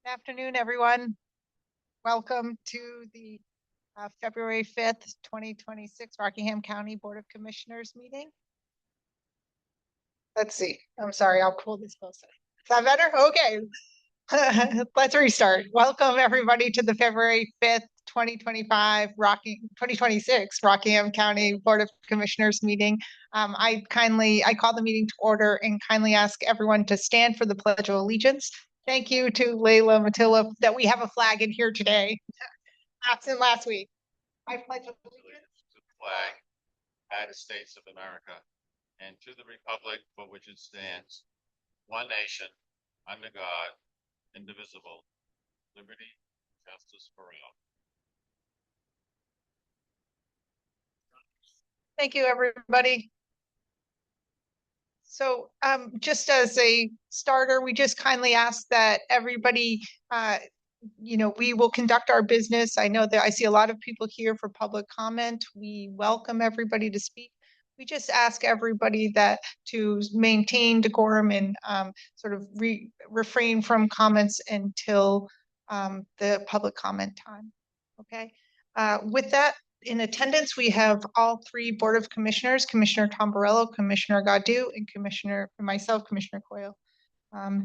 Afternoon, everyone. Welcome to the February 5th, 2026 Rockingham County Board of Commissioners meeting. Let's see. I'm sorry, I'll pull this closer. Is that better? Okay. Let's restart. Welcome everybody to the February 5th, 2026 Rockingham County Board of Commissioners meeting. I call the meeting to order and kindly ask everyone to stand for the Pledge of Allegiance. Thank you to Layla Matilla that we have a flag in here today. Absent last week. I pledge allegiance to the flag, United States of America, and to the republic for which it stands, one nation, under God, indivisible, liberty, justice for all. Thank you, everybody. So just as a starter, we just kindly ask that everybody, we will conduct our business. I know that I see a lot of people here for public comment. We welcome everybody to speak. We just ask everybody to maintain decorum and sort of refrain from comments until the public comment time. Okay. With that, in attendance, we have all three Board of Commissioners, Commissioner Tamburello, Commissioner Godu, and Commissioner Coyle.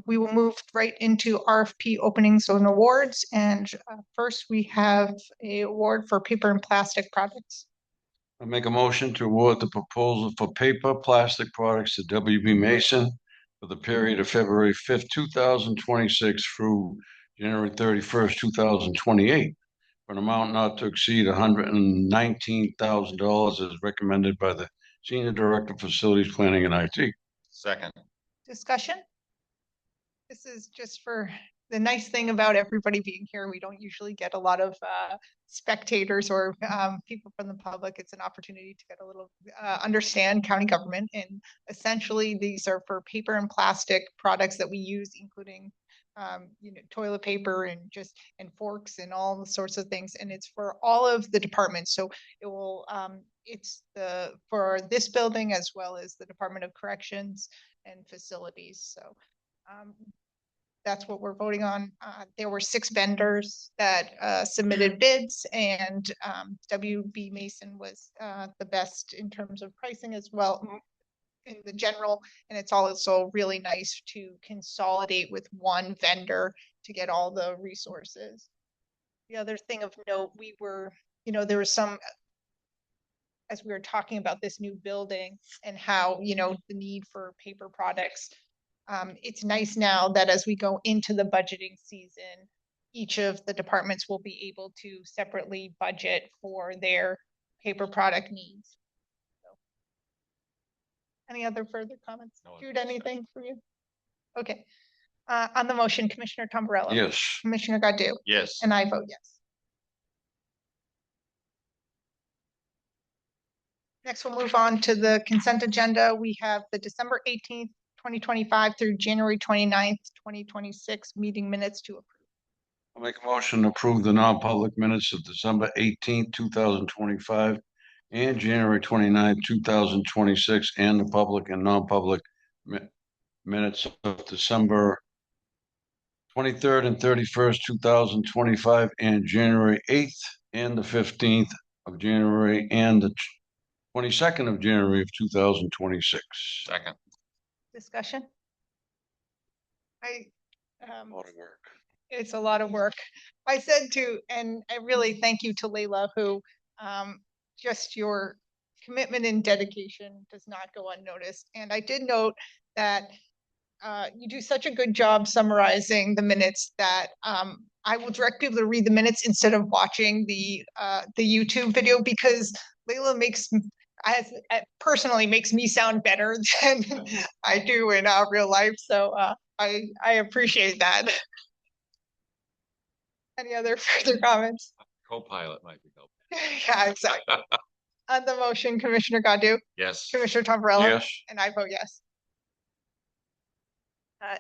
We will move right into RFP openings and awards. And first, we have an award for paper and plastic products. I make a motion to award the proposal for paper plastic products to WB Mason for the period of February 5th, 2026 through January 31st, 2028. For an amount not to exceed $119,000 as recommended by the Senior Director of Facilities Planning and IT. Second. Discussion? This is just for the nice thing about everybody being here. We don't usually get a lot of spectators or people from the public. It's an opportunity to get a little understand county government. And essentially, these are for paper and plastic products that we use, including toilet paper and forks and all sorts of things. And it's for all of the departments. So it will it's for this building as well as the Department of Corrections and Facilities. So that's what we're voting on. There were 6 vendors that submitted bids, and WB Mason was the best in terms of pricing as well in the general, and it's also really nice to consolidate with one vendor to get all the resources. The other thing of note, there was some, as we were talking about this new building and how, the need for paper products, it's nice now that as we go into the budgeting season, each of the departments will be able to separately budget for their paper product needs. Any other further comments? No. Jude, anything for you? Okay. On the motion, Commissioner Tamburello. Yes. Commissioner Godu. Yes. And I vote yes. Next, we'll move on to the consent agenda. We have the December 18th, 2025 through January 29th, 2026 meeting minutes to approve. I'll make a motion to approve the non-public minutes of December 18th, 2025 and January 29th, 2026, and the public and non-public minutes of December 23rd and 31st, 2025, and January 8th and the 15th of January and the 22nd of January of 2026. Second. Discussion? A lot of work. It's a lot of work. I said and I really thank you to Layla, who just your commitment and dedication does not go unnoticed. And I did note that you do such a good job summarizing the minutes that I will direct people to read the minutes instead of watching the YouTube video, because Layla personally makes me sound better than I do in real life. So I appreciate that. Any other further comments? Co-pilot might be helpful. Yeah, exactly. On the motion, Commissioner Godu. Yes. Commissioner Tamburello. Yes. And I vote yes.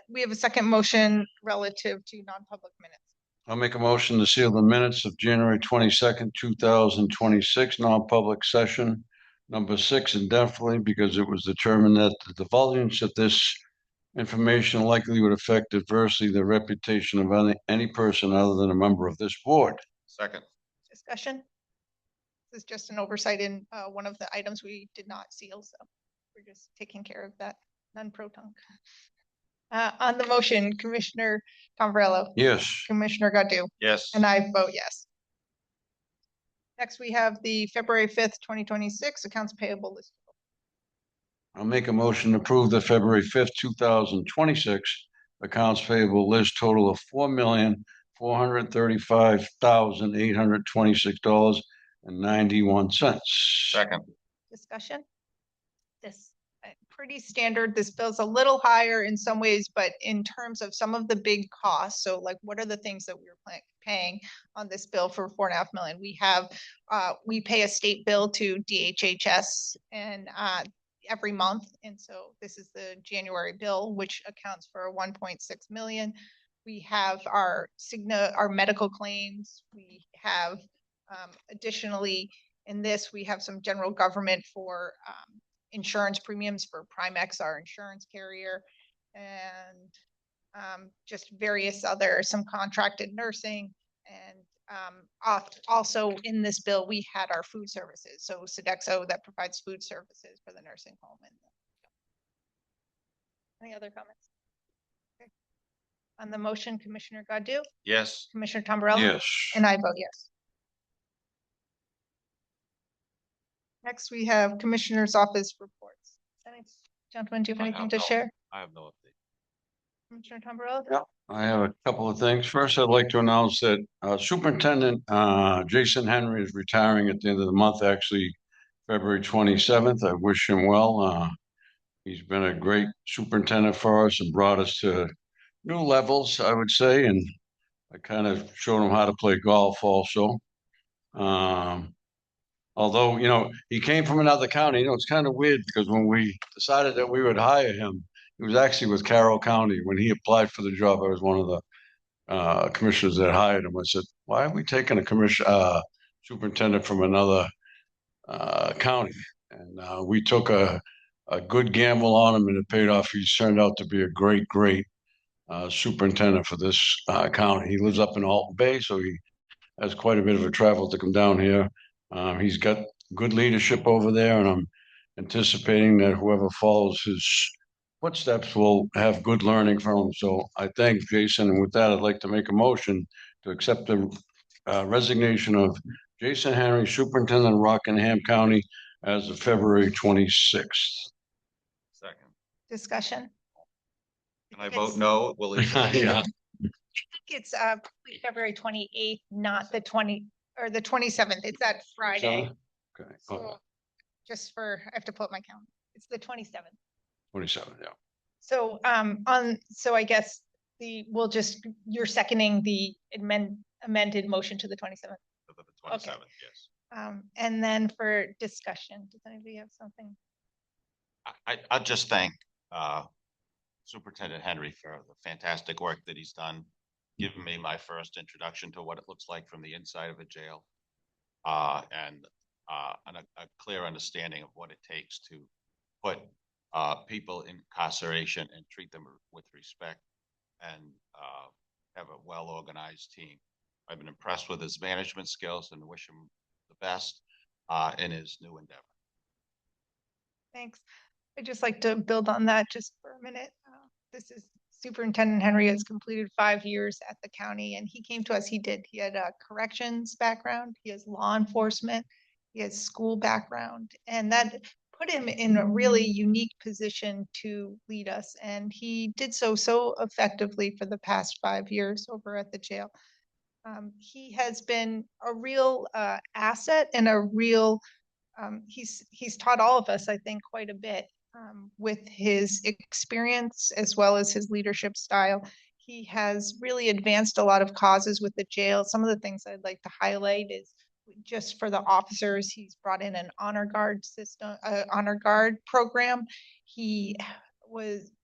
We have a second motion relative to non-public minutes. I'll make a motion to seal the minutes of January 22nd, 2026, non-public session number 6 indefinitely, because it was determined that the divulgence of this information likely would affect adversely the reputation of any person other than a member of this board. Second. Discussion? This is just an oversight in one of the items we did not seal, so we're just taking care of that non-pro-tunc. On the motion, Commissioner Tombrello, Yes, Commissioner Godu, Yes. and I vote yes. Next, we have the February 5th, 2026 accounts payable list. I'll make a motion to approve the February 5th, 2026 accounts payable list total of $4,435,826.91. Second. Discussion? This pretty standard. This bill's a little higher in some ways, but in terms of some of the big costs, so like what are the things that we're paying on this bill for $4.5 million? We have we pay a state bill to DHHS and every month, and so this is the January bill, which accounts for 1.6 million. We have our Cigna, our medical claims. We have additionally in this, we have some general government for insurance premiums for Primex, our insurance carrier, and just various other, some contracted nursing. And also in this bill, we had our food services. So Sodexo that provides food services for the nursing home. And any other comments? Okay. On the motion, Commissioner Godu, Yes. Commissioner Tombrello, Yes. and I vote yes. Next, we have Commissioner's Office reports. Any gentlemen, do you have I anything have to no- share? I have no update. Commissioner Tombrello? Yeah. I have a couple of things. First, I'd like to announce that Superintendent Jason Henry is retiring at the end of the month, actually February 27th. I wish him well. He's been a great superintendent for us and brought us to new levels, I would say, and I kind of showed him how to play golf also. Although, he came from another county, it's kind of weird because when we decided that we would hire him, he was actually with Carroll County. When he applied for the job, I was one of the commissioners that hired him. I said, why are we taking a superintendent from another county? And we took a good gamble on him and it paid off. He's turned out to be a great superintendent for this county. He lives up in Alton Bay, so he has quite a bit of a travel to come down here. He's got good leadership over there, and I'm anticipating that whoever follows his footsteps will have good learning from him. So I thank Jason, and with that, I'd like to make a motion to accept the resignation of Jason Henry, Superintendent of Rockingham County, as of February 26th. Second. Discussion? Can I vote no? Will it? Yeah. It's February 28th, not the 20 or the 27th. It's that Friday. Okay. So just for, I have to pull up my calendar. It's the 27th. 27, yeah. So so I guess you're seconding the amended motion to the 27th. For the 27th, yes. And then for discussion, does anybody have something? I'll just thank Superintendent Henry for the fantastic work that he's done, giving me my first introduction to what it looks like from the inside of a jail, and a clear understanding of what it takes to put people in incarceration and treat them with respect, and have a well-organized team. I've been impressed with his management skills and wish him the best in his new endeavor. Thanks. I'd just like to build on that just for a minute. This is Superintendent Henry has completed 5 years at the county, and he came to us. He had a corrections background. He has law enforcement. He has school background, and that put him in a really unique position to lead us. And he did so effectively for the past 5 years over at the jail. He has been a real asset and a real, he's taught all of us, I think, quite a bit with his experience as well as his leadership style. He has really advanced a lot of causes with the jail. Some of the things I'd like to highlight is just for the officers, he's brought in an honor guard system, honor guard program. He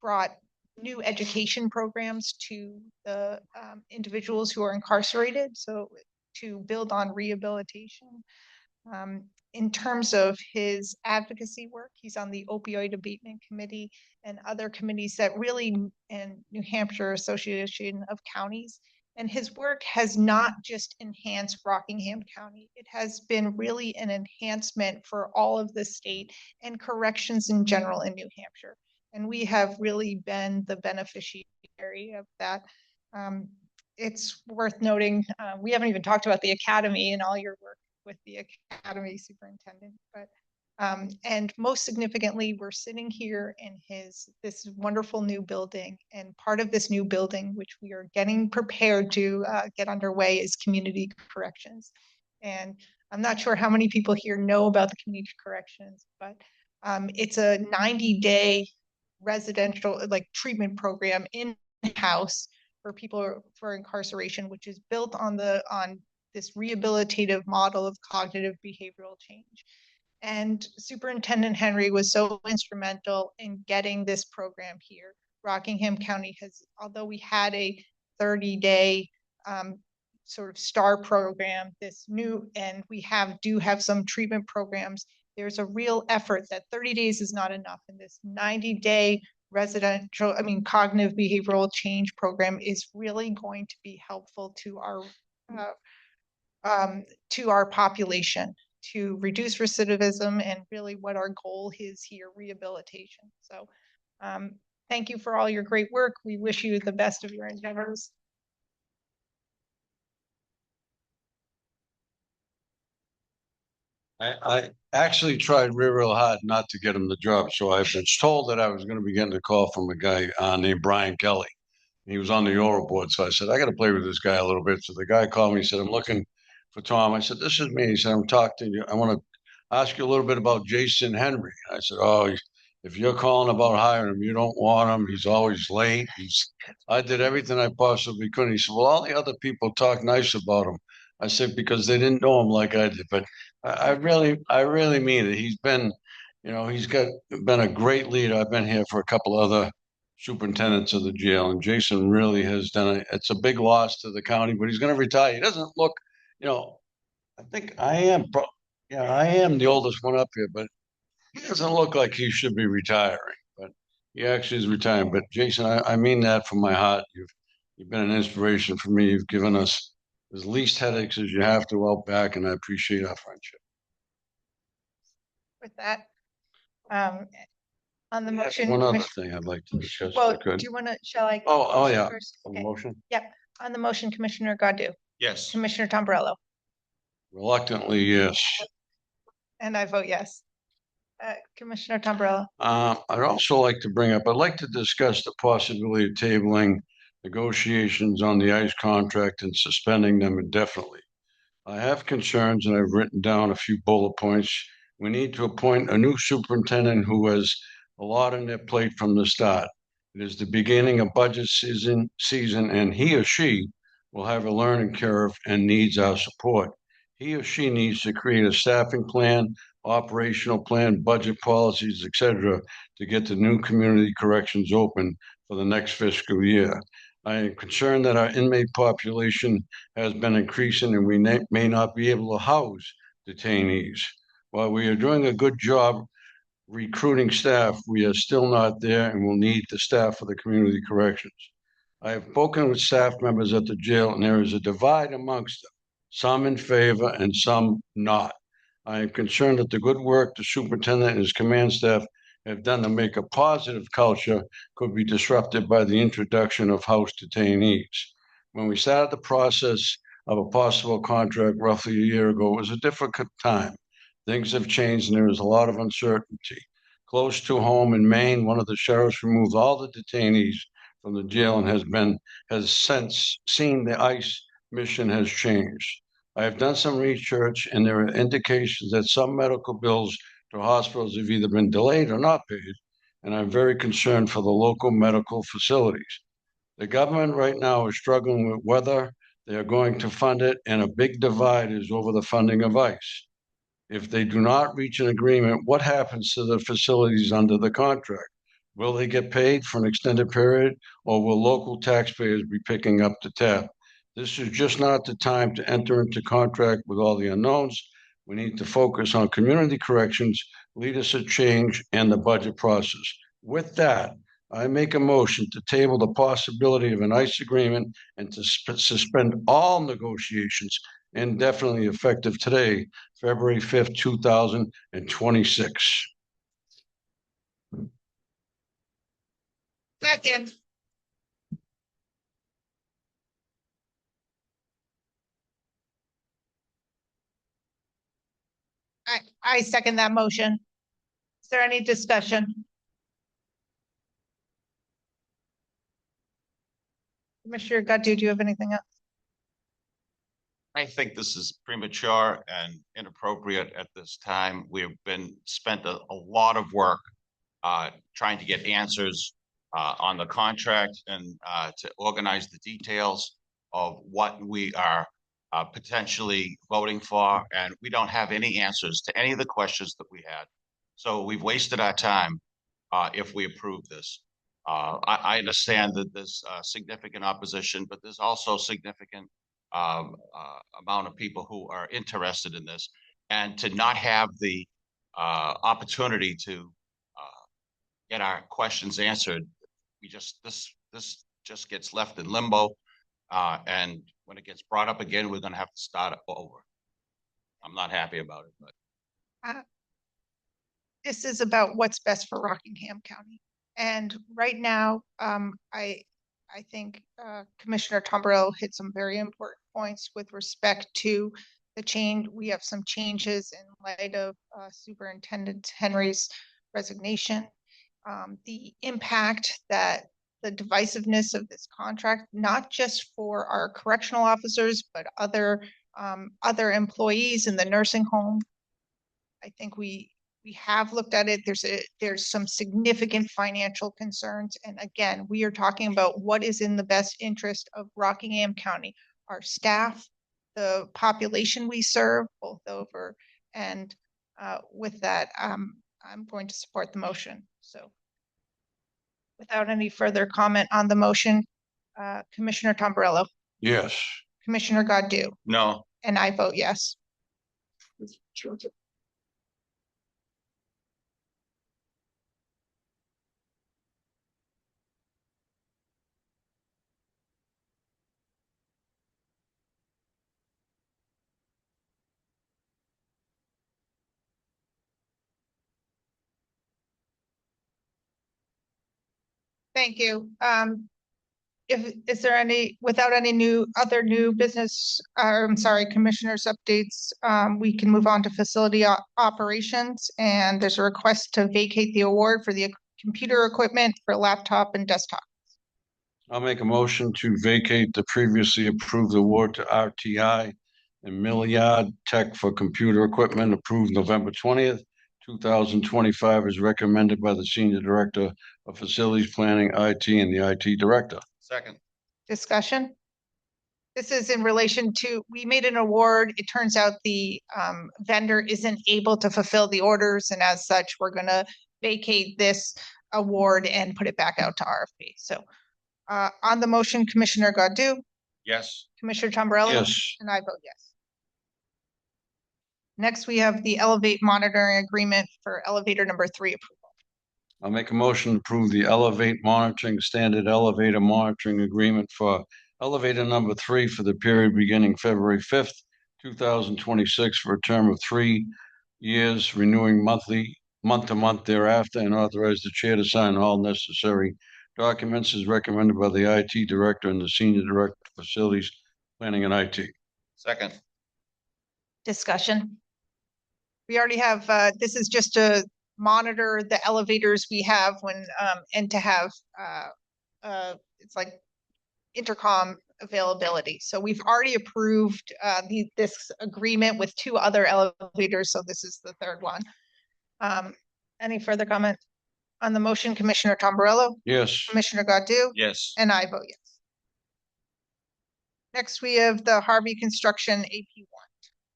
brought new education programs to the individuals who are incarcerated, so to build on rehabilitation. in terms of his advocacy work, he's on the opioid abatement committee and other committees that really, and New Hampshire Association of Counties. And his work has not just enhanced Rockingham County, it has been really an enhancement for all of the state and corrections in general in New Hampshire. And we have really been the beneficiary of that. It's worth noting, we haven't even talked about the academy and all your work with the academy superintendent, but and most significantly, we're sitting here in this wonderful new building, and part of this new building, which we are getting prepared to get underway, is community corrections. And I'm not sure how many people here know about the community corrections, but it's a 90-day residential treatment program in-house for people for incarceration, which is built on this rehabilitative model of cognitive behavioral change. And Superintendent Henry was so instrumental in getting this program here. Rockingham County has, although we had a 30-day sort of STAR program, and we do have some treatment programs, there's a real effort that 30 days is not enough. And this 90-day cognitive behavioral change program is really going to be helpful to our population, to reduce recidivism, and really what our goal is here, rehabilitation. So thank you for all your great work. We wish you the best of your endeavors. I actually tried real hard not to get him the job. So I've been told that I was going to be getting a call from a guy named Brian Kelly. He was on the Euro board. So I said, I got to play with this guy a little bit. So the guy called me, he said, I'm looking for Tom. I said, this is me. He said, I'm talking to you. I want to ask you a little bit about Jason Henry. I said, oh, if you're calling about hiring him, you don't want him. He's always late. I did everything I possibly could. He said, well, all the other people talk nice about him. I said, because they didn't know him like I did. But I really mean it. He's been, been a great leader. I've been here for a couple other superintendents of the jail, and Jason really has done it. It's a big loss to the county, but he's going to retire. He doesn't look, I think I am the oldest one up here, but he doesn't look like he should be retiring, but he actually is retiring. But Jason, I mean that from my heart. You've been an inspiration for me. You've given us as least headaches as you have to out back, and I appreciate our friendship. With that, on the motion. One other thing I'd like to discuss. Well, if I could. do you want to, shall I? Oh yeah. First? On the Okay. motion? Yep. On the motion, Commissioner Godu, Yes. Commissioner Tombrello, Reluctantly, yes. and I vote yes. Commissioner Tombrello. I'd also like to I'd like to discuss the possibility of tabling negotiations on the ICE contract and suspending them indefinitely. I have concerns, and I've written down a few bullet points. We need to appoint a new superintendent who has a lot on their plate from the start. It is the beginning of budget season, and he or she will have a learning curve and needs our support. He or she needs to create a staffing plan, operational plan, budget policies, etc., to get the new community corrections open for the next fiscal year. I am concerned that our inmate population has been increasing, and we may not be able to house detainees. While we are doing a good job recruiting staff, we are still not there and will need the staff for the community corrections. I have spoken with staff members at the jail, and there is a divide amongst them, some in favor and some not. I am concerned that the good work the superintendent and his command staff have done to make a positive culture could be disrupted by the introduction of house detainees. When we started the process of a possible contract roughly a year ago, it was a difficult time. Things have changed, and there is a lot of uncertainty. Close to home in Maine, one of the sheriffs removed all the detainees from the jail and has since seen the ICE mission has changed. I have done some research, and there are indications that some medical bills to hospitals have either been delayed or not paid, and I'm very concerned for the local medical facilities. The government right now is struggling with whether they are going to fund it, and a big divide is over the funding of ICE. If they do not reach an agreement, what happens to the facilities under the contract? Will they get paid for an extended period, or will local taxpayers be picking up the tab? This is just not the time to enter into contract with all the unknowns. We need to focus on community corrections, leadership change, and the budget process. With that, I make a motion to table the possibility of an ICE agreement and to suspend all negotiations indefinitely effective today, February 5th, 2026. Second. I second that motion. Is there any discussion? Commissioner Godu, do you have anything else? I think this is premature and inappropriate at this time. We've spent a lot of work trying to get answers on the contract and to organize the details of what we are potentially voting for, and we don't have any answers to any of the questions that we had. So we've wasted our time if we approve this. I understand that there's significant opposition, but there's also significant amount of people who are interested in this, and to not have the opportunity to get our questions answered, this just gets left in limbo, and when it gets brought up again, we're going to have to start over. I'm not happy about it, but this is about what's best for Rockingham County. And right now, I think Commissioner Tombrello hit some very important points with respect to the change. We have some changes in light of Superintendent Henry's resignation. The impact that the divisiveness of this contract, not just for our correctional officers, but other employees in the nursing home. I think we have looked at it. There's some significant financial concerns. And again, we are talking about what is in the best interest of Rockingham County, our staff, the population we serve, both over. And with that, I'm going to support the motion. So without any further comment on the motion, Commissioner Tombrello. Yes. Commissioner Godu. no. And I vote yes. Thank you. Is there any, without any other new business, I'm sorry, commissioners updates, we can move on to facility operations. And there's a request to vacate the award for the computer equipment for laptop and desktop. I'll make a motion to vacate the previously approved award to RTI and Milliard Tech for computer equipment approved November 20th, 2025, as recommended by the Senior Director of Facilities Planning, IT, and the IT Director. Second. Discussion. This is in relation to, we made an award. It turns out the vendor isn't able to fulfill the orders. And as such, we're going to vacate this award and put it back out to RFP. So on the motion, Commissioner Godu, Yes. Commissioner Tombrello. Yes. And I vote yes. Next, we have the Elevate monitoring agreement for elevator number 3 approval. I'll make a motion to approve the Elevate Monitoring Standard Elevator Monitoring Agreement for elevator number 3 for the period beginning February 5th, 2026 for a term of 3 years, renewing month to month thereafter, and authorize the chair to sign all necessary documents as recommended by the IT Director and the Senior Director of Facilities Planning and IT. Second. Discussion. We already have, this is just to monitor the elevators we have when, and to have, it's like intercom availability. So we've already approved this agreement with 2 other elevators. So this is the 3rd one. Any further comment on the motion? Commissioner Tombrello. Yes. Commissioner Godu. Yes. And I vote yes. Next, we have the Harvey Construction AP1.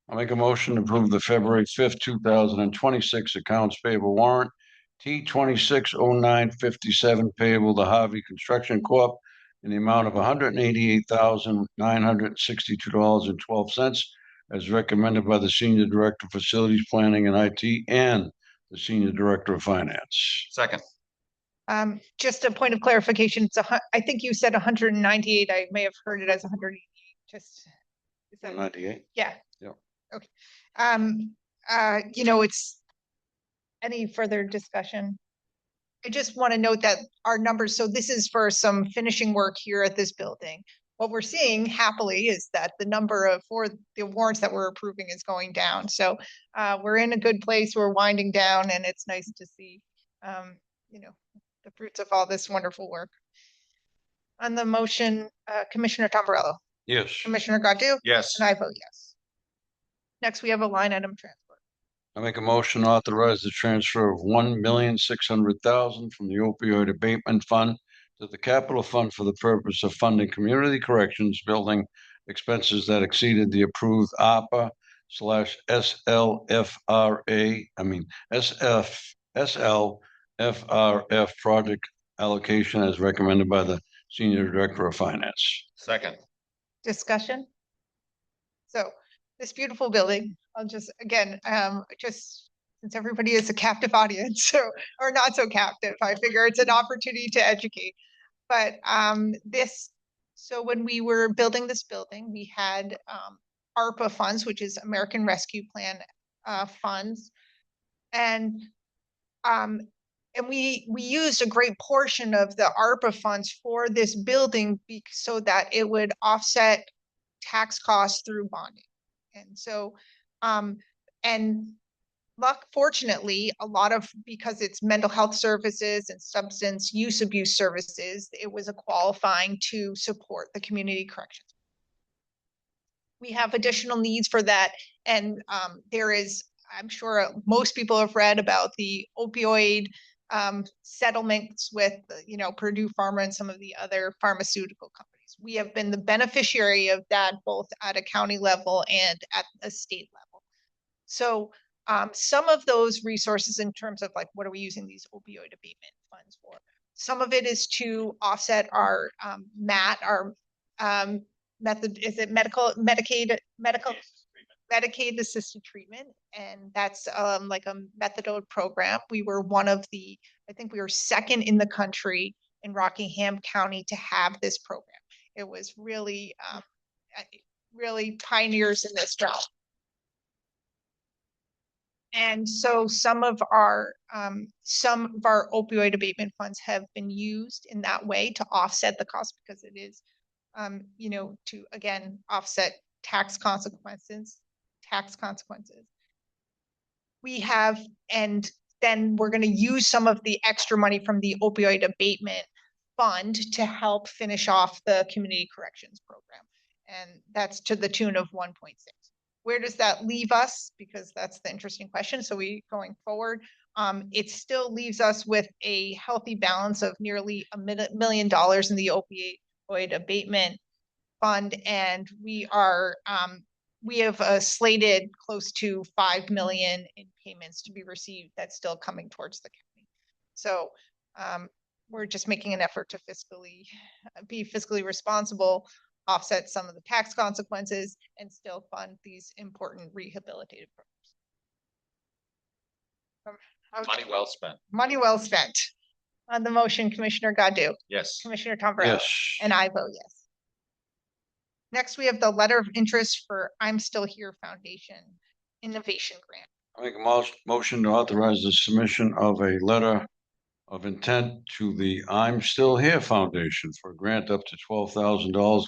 I'll make a motion to approve the February 5th, 2026 accounts payable warrant T260957 payable to Harvey Construction Corp. in the amount of $188,962.12, as recommended by the Senior Director of Facilities Planning and IT and the Senior Director of Finance. Second. Just a point of clarification, I think you said 198. I may have heard it as 188. Just, is that, 98? yeah. Yep. Okay. It's any further discussion? I just want to note that our numbers, so this is for some finishing work here at this building. What we're seeing happily is that the number for the warrants that we're approving is going down. So we're in a good place. We're winding down, and it's nice to see, the fruits of all this wonderful work. On the motion, Commissioner Tombrello, Yes. Commissioner Godu, Yes. and I vote yes. Next, we have a line item transfer. I make a motion to authorize the transfer of $1,600,000 from the opioid abatement fund to the capital fund for the purpose of funding community corrections building expenses that exceeded the approved ARPA / SLFRF project allocation as recommended by the Senior Director of Finance. Second. Discussion? So this beautiful building, I'll just, again, just since everybody is a captive audience, or not so captive, I figure it's an opportunity to educate. But so when we were building this building, we had ARPA funds, which is American Rescue Plan funds. And we used a great portion of the ARPA funds for this building so that it would offset tax costs through bonding. And so, fortunately, because it's mental health services and substance use abuse services, it was a qualifying to support the community corrections. We have additional needs for that. And I'm sure most people have read about the opioid settlements with, Purdue Pharma and some of the other pharmaceutical companies. We have been the beneficiary of that both at a county level and at a state level. So some of those resources in terms of what are we using these opioid abatement funds for? Some of it is to offset our MAT, our Medicaid assisted treatment, and that's like a methadone program. We were I think we were second in the country in Rockingham County to have this program. It was really, really pioneers in this realm. And so some of our opioid abatement funds have been used in that way to offset the cost because it is, to again offset tax consequences. We have, and then we're going to use some of the extra money from the opioid abatement fund to help finish off the community corrections program. And that's to the tune of 1.6. Where does that leave us? Because that's the interesting question. So going forward, it still leaves us with a healthy balance of nearly $1 million in the opioid abatement fund. And we have slated close to $5 million in payments to be received. That's still coming towards the county. So we're just making an effort to be fiscally responsible, offset some of the tax consequences, and still fund these important rehabilitative programs. Money well spent. Money well spent. On the motion, Commissioner Godu. Yes. Commissioner Tombrello. Yes. And I vote yes. Next, we have the letter of interest for I'm Still Here Foundation Innovation Grant. I make a motion to authorize the submission of a letter of intent to the I'm Still Here Foundation for a grant up to $12,000,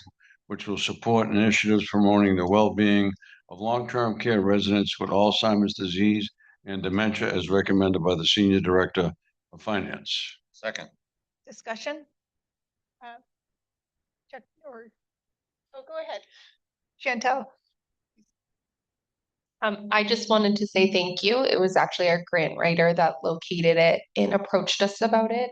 which will support initiatives promoting the well-being of long-term care residents with Alzheimer's disease and dementia as recommended by the Senior Director of Finance. Second. Discussion? Go ahead. Chantel. I just wanted to say thank you. It was actually our grant writer that located it and approached us about it.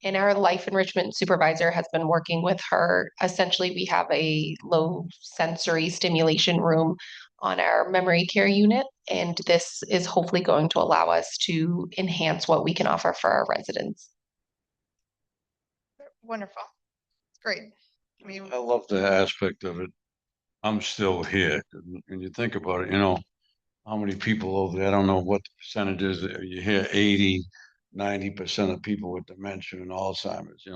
And our life enrichment supervisor has been working with her. Essentially, we have a low sensory stimulation room on our memory care unit. And this is hopefully going to allow us to enhance what we can offer for our residents. Wonderful. It's great. I love the aspect of it. I'm still here. When you think about it, how many people over there, I don't know what the percentage is. You hear 80, 90% of people with dementia and Alzheimer's,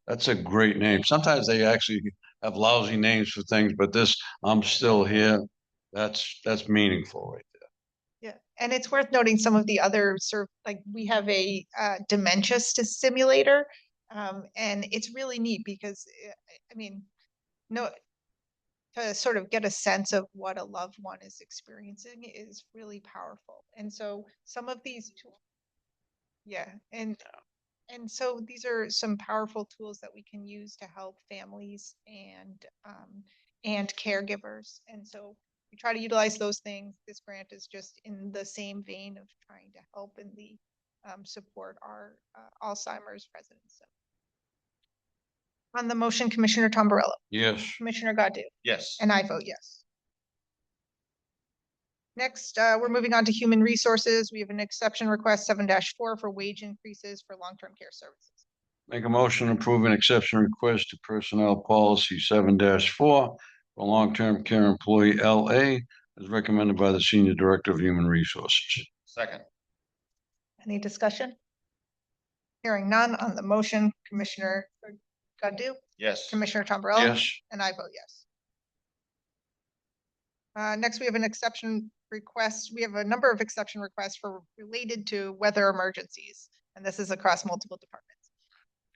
that's a great name. Sometimes they actually have lousy names for things, but this, I'm still here. That's meaningful right Yeah, and it's worth noting some of the other like we have a dementia simulator. And it's really neat because I mean, no, to sort of get a sense of what a loved one is experiencing is really powerful. And so some of these tools, yeah, and so these are some powerful tools that we can use to help families and caregivers. And so we try to utilize those things. This grant is just in the same vein of trying to help in the support our Alzheimer's residents. So. On the motion, Commissioner Tombarello, there. Yes. Commissioner Godu, Yes. and I vote yes. Next, we're moving on to human resources. We have an exception request 7-4 for wage increases for long-term care services. Make a motion to approve an exception request to personnel policy 7-4 for long-term care employee LA as recommended by the Senior Director of Human Resources. Second. Any discussion? Hearing none on the motion, Commissioner Godu, Yes. Commissioner Tombarello, Yes. and I vote yes. Next, we have an exception request. We have a number of exception requests related to weather emergencies, and this is across multiple departments.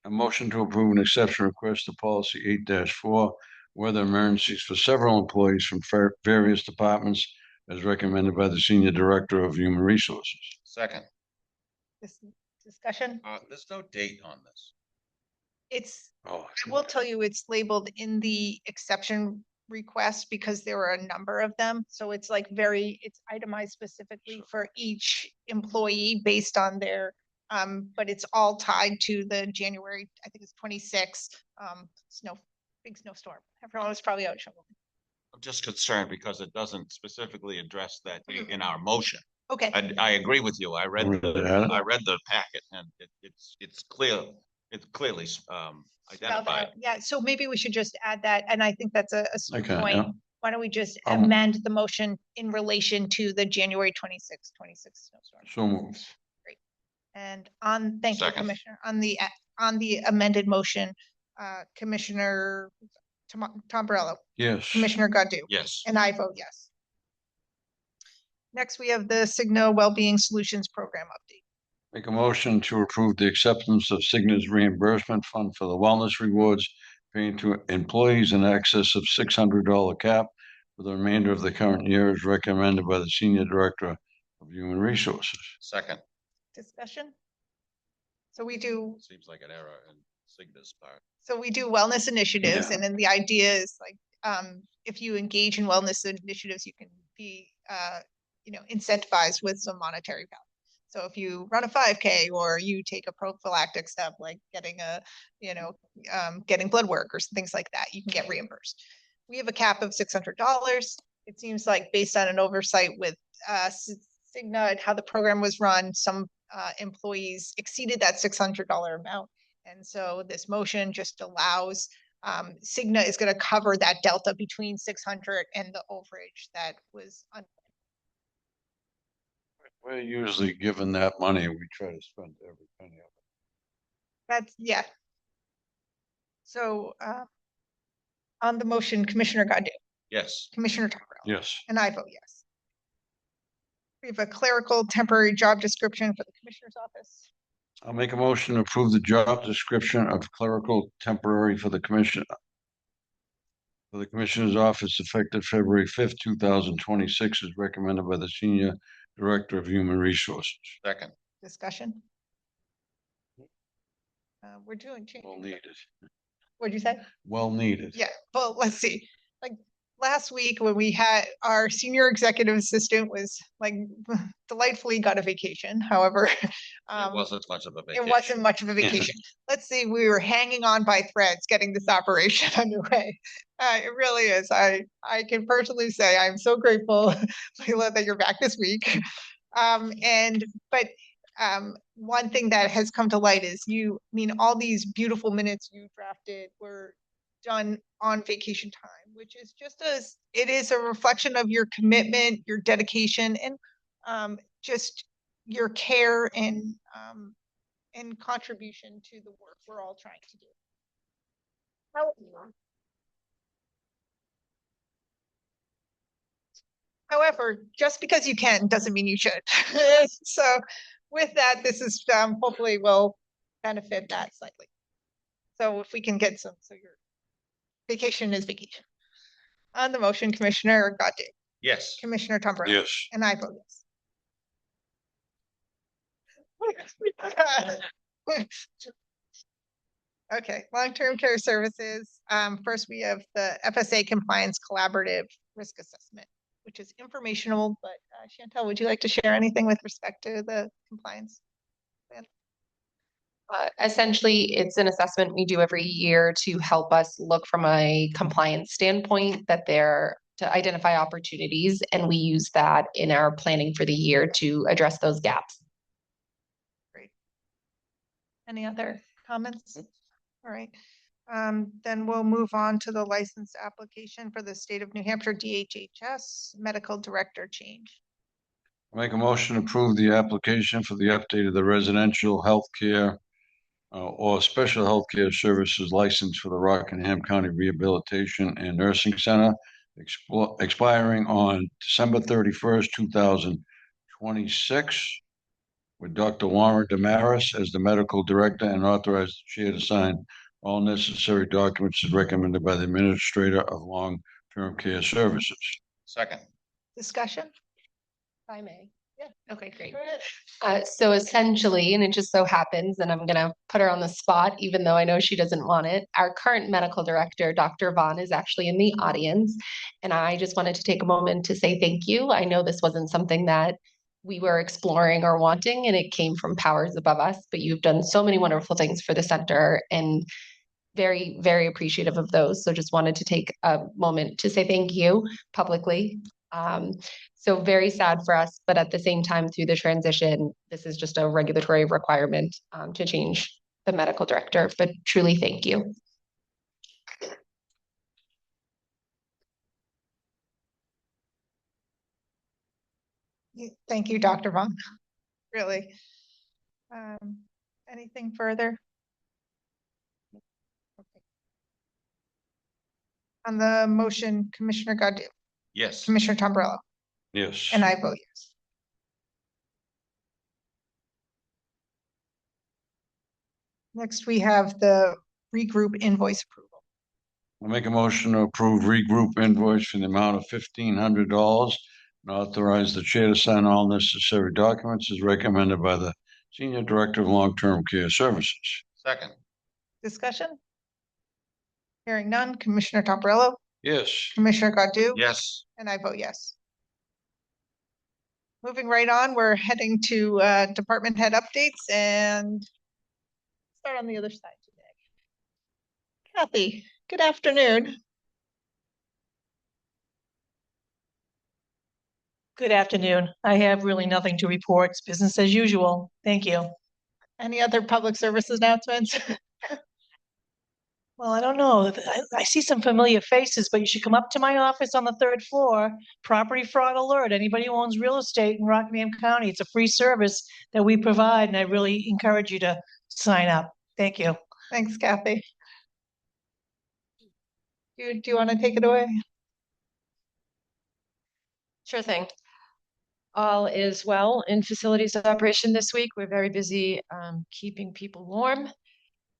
A motion to approve an exception request to policy 8-4 weather emergencies for several employees from various departments as recommended by the Senior Director of Human Resources. Second. This discussion, There's no date on this. Oh, I will tell you, it's labeled in the exception request because there are a number of them. So it's like it's itemized specifically for each employee based on their, but it's all tied to the January, I think it's 26, big snowstorm. Everyone was probably out shoveling. I'm just concerned because it doesn't specifically address that date in our motion. Okay, I agree with you. I read the packet and it's clear. It's clearly identified. yeah, so maybe we should just add that, and I think that's a smart Okay, point. yeah. Why don't we just Um, amend the motion in relation to the January 26 snowstorm? so moved. And thank you, Second. Commissioner, on the amended motion, Commissioner Tombarello, Yes. Commissioner Godu, Yes. and I vote yes. Next, we have the Cigna Wellbeing Solutions Program update. Make a motion to approve the acceptance of Cigna's reimbursement fund for the wellness rewards paying to employees in excess of $600 cap for the remainder of the current year as recommended by the Senior Director of Human Resources. Second. Discussion? So we do Seems like an error in Cigna's part. So we do wellness initiatives, Yeah. and then the idea is like, if you engage in wellness initiatives, you can be, incentivized with some monetary value. So if you run a 5K or you take a prophylactic step, like getting getting blood work or things like that, you can get reimbursed. We have a cap of $600. It seems like based on an oversight with Cigna and how the program was run, some employees exceeded that $600 amount. And so this motion just allows, Cigna is going to cover that delta between 600 and the overage that was. We're usually given that money, we try to spend every penny of it. That's, yeah. So on the motion, Commissioner Godu, Yes. Commissioner Tombarello, Yes. and I vote yes. We have a clerical temporary job description for the Commissioner's office. I'll make a motion to approve the job description of clerical temporary for the Commissioner's office effective February 5th, 2026 as recommended by the Senior Director of Human Resources. Second. Discussion? We're doing change. Well needed. What'd you say? Well needed. Yeah, well, let's see. Like last week when we had our senior executive assistant was like delightfully got a vacation. However, It wasn't much of a vacation. it wasn't much of a vacation. Let's see, we were hanging on by threads getting this operation underway. It really is. I can personally say I'm so grateful, Leila, that you're back this week. One thing that has come to light is all these beautiful minutes you drafted were done on vacation time, which is just it is a reflection of your commitment, your dedication, and just your care and contribution to the work we're all trying to do. However, just because you can doesn't mean you should. So with that, this is hopefully will benefit that slightly. So if we can get some, so your vacation is vacation. On the motion, Commissioner Godu, Yes. Commissioner Tombrello. Yes. And I vote yes. Okay, long-term care services. First we have the FSA compliance collaborative risk assessment, which is informational, but Chantel, would you like to share anything with respect to the compliance? Essentially, it's an assessment we do every year to help us look from a compliance standpoint to identify opportunities, and we use that in our planning for the year to address those gaps. Great. Any other comments? All right. Then we'll move on to the license application for the state of New Hampshire DHHS medical director change. Make a motion to approve the application for the update of the residential healthcare or special healthcare services license for the Rockingham County Rehabilitation and Nursing Center, expiring on December 31st, 2026, with Dr. Warren Damaris as the medical director and authorized the chair to sign all necessary documents as recommended by the administrator of long-term care services. Second. Discussion? If I may. Yeah. Okay, great. Go ahead. So essentially, and it just so happens, and I'm going to put her on the spot, even though I know she doesn't want it, our current medical director, Dr. Vaughn, is actually in the audience. And I just wanted to take a moment to say thank you. I know this wasn't something that we were exploring or wanting, and it came from powers above us, but you've done so many wonderful things for the center and very, very appreciative of those. So just wanted to take a moment to say thank you publicly. So very sad for us, but at the same time, through the transition, this is just a regulatory requirement to change the medical director, but truly thank you. Thank you, Dr. Vaughn. Really. Anything further? Okay. On the motion, Commissioner Godu, Yes. Commissioner Tombrello, Yes. and I vote yes. Next, we have the regroup invoice approval. I'll make a motion to approve regroup invoice for the amount of $1,500 and authorize the chair to sign all necessary documents as recommended by the Senior Director of Long-Term Care Services. Second. Discussion? Hearing none, Commissioner Tombrello, Yes. Commissioner Godu, Yes. and I vote yes. Moving right on, we're heading to department head updates and start on the other side today. Kathy, good afternoon. Good afternoon. I have really nothing to report. It's business as usual. Thank you. Any other public service announcements? Well, I don't know. I see some familiar faces, but you should come up to my office on the 3rd floor. Property fraud alert. Anybody who owns real estate in Rockingham County, it's a free service that we provide, and I really encourage you to sign up. Thank you. Thanks, Kathy. Do you want to take it away? Sure thing. All is well in facilities operation this week. We're very busy keeping people warm.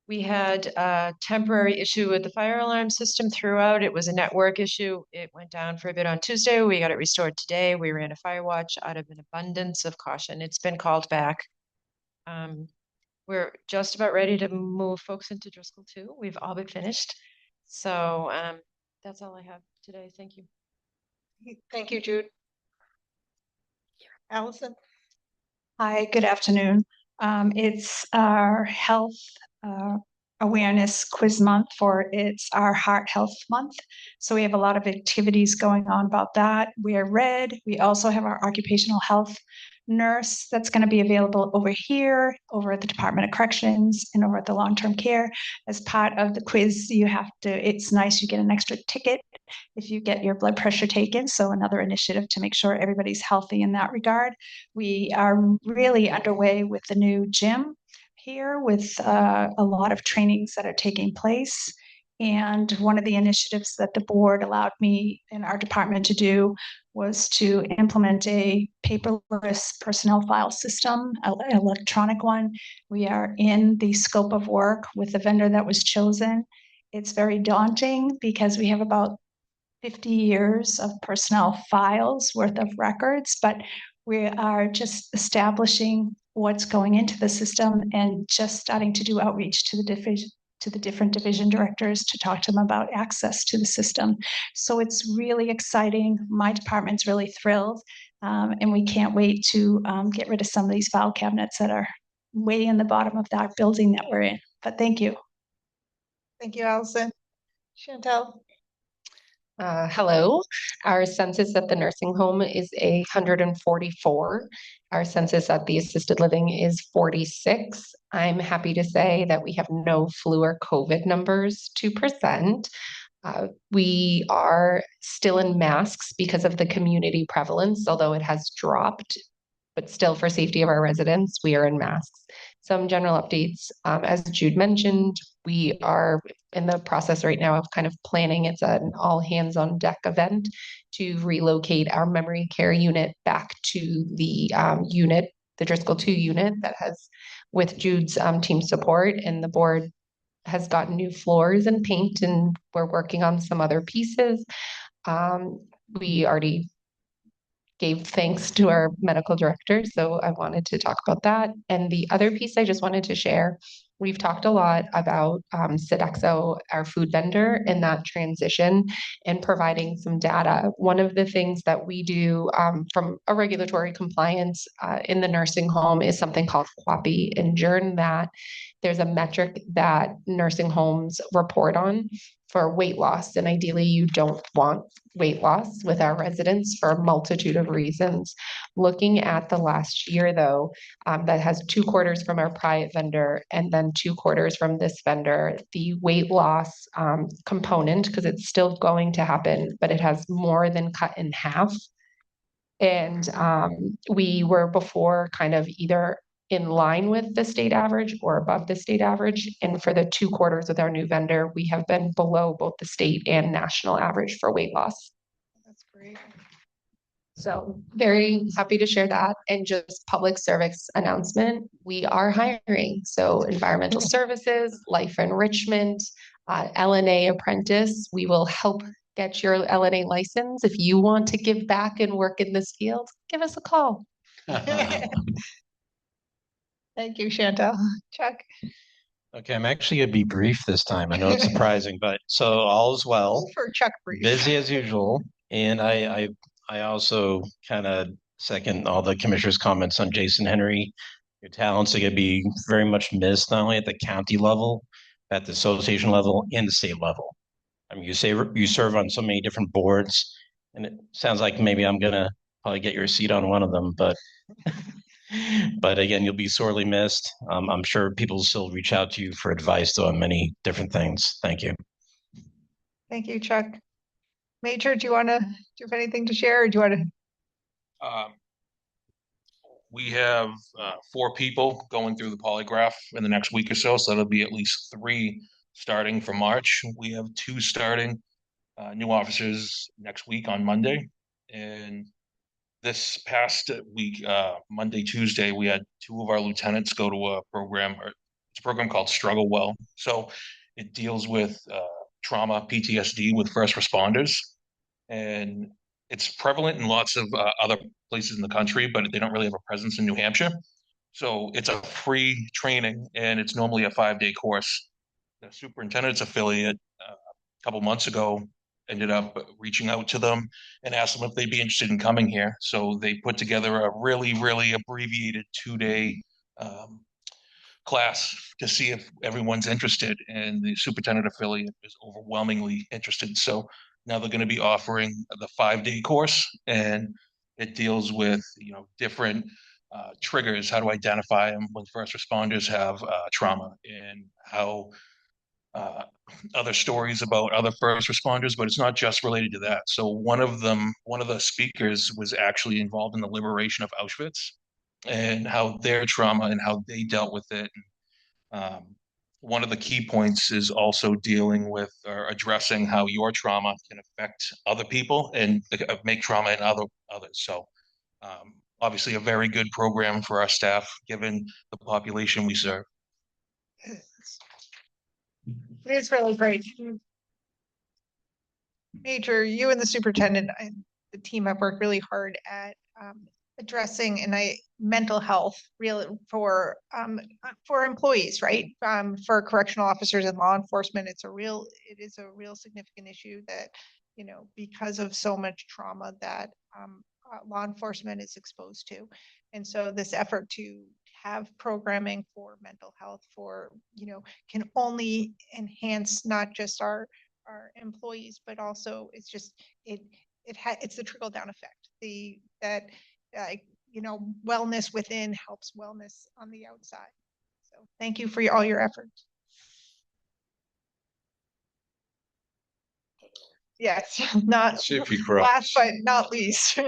We had a temporary issue with the fire alarm system throughout. It was a network issue. It went down for a bit on Tuesday. We got it restored today. We ran a fire watch out of an abundance of caution. It's been called back. We're just about ready to move folks into Driscoll 2. We've all but finished. So that's all I have today. Thank you. Thank you, Jude. Allison? Hi, good afternoon. It's our health awareness quiz month it's our heart health month. So we have a lot of activities going on about that. We are red. We also have our occupational health nurse that's going to be available over here, over at the Department of Corrections, and over at the long-term care. As part of the quiz, it's nice, you get an extra ticket if you get your blood pressure taken. So another initiative to make sure everybody's healthy in that regard. We are really underway with the new gym here with a lot of trainings that are taking place. And one of the initiatives that the board allowed me in our department to do was to implement a paperless personnel file system, an electronic one. We are in the scope of work with the vendor that was chosen. It's very daunting because we have about 50 years of personnel files worth of records, but we are just establishing what's going into the system and just starting to do outreach to the different division directors to talk to them about access to the system. So it's really exciting. My department's really thrilled, and we can't wait to get rid of some of these file cabinets that are way in the bottom of that building that we're in. But thank you. Thank you, Allison. Chantel? Hello. Our census at the nursing home is 144. Our census at the assisted living is 46. I'm happy to say that we have no flu or COVID numbers to present. We are still in masks because of the community prevalence, although it has dropped, but still for safety of our residents, we are in masks. Some general updates, as Jude mentioned, we are in the process right now of kind of planning. It's an all hands on deck event to relocate our memory care unit back to the unit, the Driscoll 2 unit that has with Jude's team support, and the board has gotten new floors and paint, and we're working on some other pieces. We already gave thanks to our medical director, so I wanted to talk about that. And the other piece I just wanted to share, we've talked a lot about Sodexo, our food vendor, and that transition and providing some data. One of the things that we do from a regulatory compliance in the nursing home is something called QAPI, and during that, there's a metric that nursing homes report on for weight loss. And ideally, you don't want weight loss with our residents for a multitude of reasons. Looking at the last year, though, that has 2 quarters from our private vendor and then 2 quarters from this vendor, the weight loss component, because it's still going to happen, but it has more than cut in half. And we were before kind of either in line with the state average or above the state average. And for the 2 quarters with our new vendor, we have been below both the state and national average for weight loss. That's great. So very happy to share that. And just public service announcement, we are hiring. So environmental services, life enrichment, LNA apprentice, we will help get your LNA license. If you want to give back and work in this field, give us a call. Thank you, Chantel. Chuck? Okay, I'm actually gonna be brief this time. I know it's surprising, but so all is well. For Chuck brief. Busy as usual. And I also kind of second all the commissioners' comments on Jason Henry. Your talents are gonna be very much missed, not only at the county level, at the association level, and the state level. I mean, you serve on so many different boards, and it sounds like maybe I'm gonna probably get your seat on one of them, but but again, you'll be sorely missed. I'm sure people still reach out to you for advice though on many different things. Thank you. Thank you, Chuck. Major, do you have anything to share, or do you want to? We have 4 people going through the polygraph in the next week or so, so that'll be at least 3 starting for March. We have 2 starting new officers next week on Monday, and this past week, Monday, Tuesday, we had 2 of our lieutenants go to a program, or it's a program called Struggle Well. So it deals with trauma, PTSD with first responders, and it's prevalent in lots of other places in the country, but they don't really have a presence in New Hampshire. So it's a free training, and it's normally a 5-day course. The superintendent's affiliate a couple months ago ended up reaching out to them and asked them if they'd be interested in coming here. So they put together a really, really abbreviated 2-day class to see if everyone's interested, and the superintendent affiliate is overwhelmingly interested. So now they're going to be offering the 5-day course, and it deals with different triggers, how to identify them when first responders have trauma, and how other stories about other first responders, but it's not just related to that. So one of the speakers was actually involved in the liberation of Auschwitz and how their trauma and how they dealt with it. One of the key points is also dealing with or addressing how your trauma can affect other people and make trauma in others. So obviously a very good program for our staff, given the population we serve. It is really great. Major, you and the superintendent and the team have worked really hard at addressing mental health for employees, right? For correctional officers and law enforcement, it is a real significant issue that, you know, because of so much trauma that law enforcement is exposed to. And so this effort to have programming for mental health can only enhance not just our employees, but also it's the trickle down effect. Wellness within helps wellness on the outside. So thank you for all your efforts. Yes, not See if you corrupt. last but not least.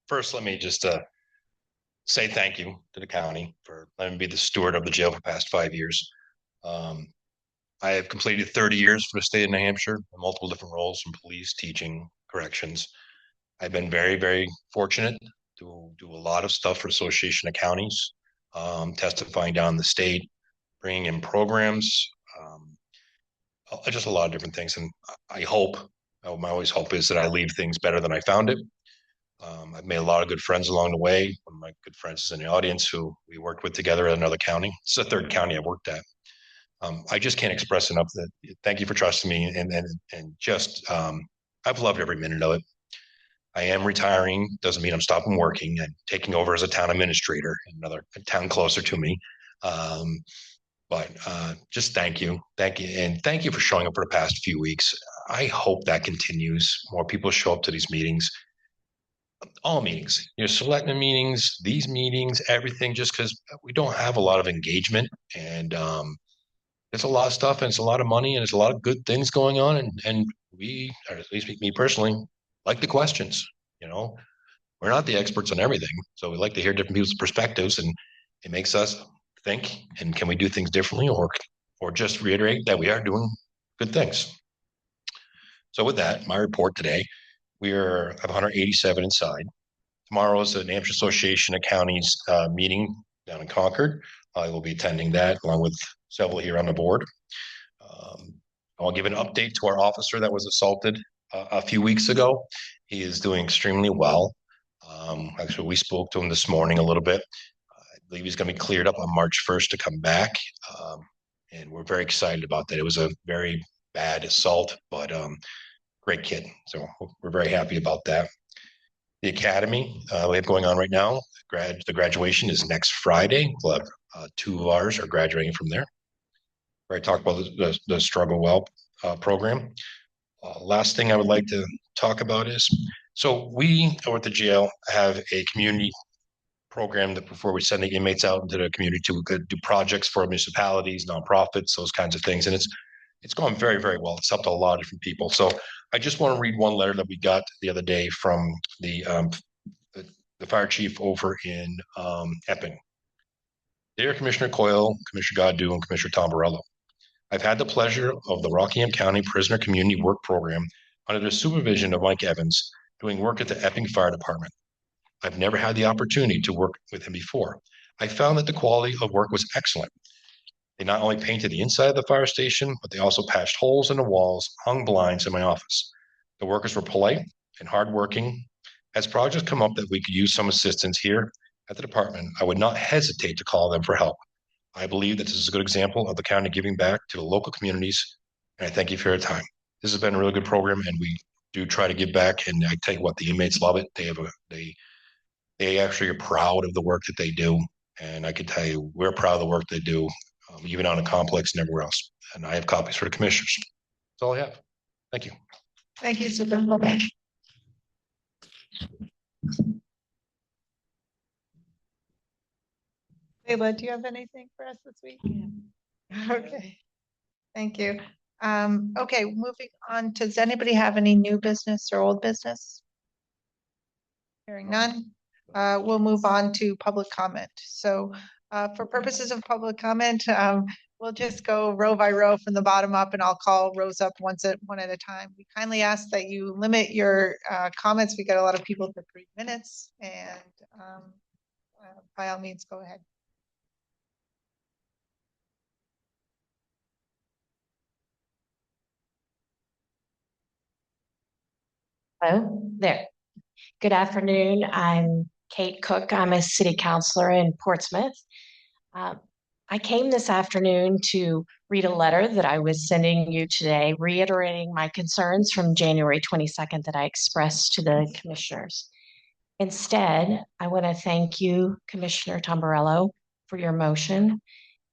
First, let me just say thank you to the county for letting me be the steward of the jail for the past 5 years. I have completed 30 years for the state of New Hampshire in multiple different roles, from police, teaching, corrections. I've been very, very fortunate to do a lot of stuff for Association of Counties, testifying down the state, bringing in programs, just a lot of different things. And I hope, my always hope is that I leave things better than I found it. I've made a lot of good friends along the way. One of my good friends is in the audience who we worked with together at another county. It's the third county I worked at. I just can't express enough that thank you for trusting me, and just I've loved every minute of it. I am retiring, doesn't mean I'm stopping working and taking over as a town administrator in another town closer to me. But just thank you, and thank you for showing up for the past few weeks. I hope that continues. More people show up to these meetings. All meetings, selectmen meetings, these meetings, everything, just because we don't have a lot of engagement, and it's a lot of stuff, and it's a lot of money, and it's a lot of good things going on, and we, or at least me personally, like the questions. We're not the experts on everything, so we like to hear different people's perspectives, and it makes us think, and can we do things differently, or just reiterate that we are doing good things. So with that, my report today, we have 187 inside. Tomorrow is the New Hampshire Association of Counties meeting down in Concord. I will be attending that along with several here on the board. I'll give an update to our officer that was assaulted a few weeks ago. He is doing extremely well. Actually, we spoke to him this morning a little bit. I believe he's going to be cleared up on March 1st to come back. And we're very excited about that. It was a very bad assault, but great kid. So we're very happy about that. The academy we have going on right now, the graduation is next Friday. We'll have 2 of ours are graduating from there. Where I talk about the Struggle Well program. Last thing I would like to talk about is, so we over at the jail have a community program that before we send the inmates out into the community to do projects for municipalities, nonprofits, those kinds of things. And it's gone very, very well. It's helped a lot of different people. So I just want to read one letter that we got the other day from the fire chief over in Epping. Dear Commissioner Coyle, Commissioner Godu, and Commissioner Tombarello, I've had the pleasure of the Rockingham County Prisoner Community Work Program under the supervision of Mike Evans, doing work at the Epping Fire Department. I've never had the opportunity to work with him before. I found that the quality of work was excellent. They not only painted the inside of the fire station, but they also patched holes in the walls, hung blinds in my office. The workers were polite and hardworking. As projects come up that we could use some assistance here at the department, I would not hesitate to call them for help. I believe that this is a good example of the county giving back to the local communities, and I thank you for your time. This has been a really good program, and we do try to give back, and I tell you what, the inmates love it. They actually are proud of the work that they do, and I can tell you, we're proud of the work they do, even on a complex and everywhere else. And I have copies for the commissioners. That's all I have. Thank you. Thank you, Superintendent. Leila, do you have anything for us this week? Okay, thank you. Okay, moving on, does anybody have any new business or old business? Hearing none, we'll move on to public comment. So, for purposes of public comment, we'll just go row by row from the bottom up, and I'll call rows up one at a time. We kindly ask that you limit your comments. We get a lot of people for 3 minutes, and by all means, go ahead. Hello there. Good afternoon. I'm Kate Cook. I'm a city councilor in Portsmouth. I came this afternoon to read a letter that I was sending you today, reiterating my concerns from January 22nd that I expressed to the commissioners. Instead, I want to thank you, Commissioner Tamburello, for your motion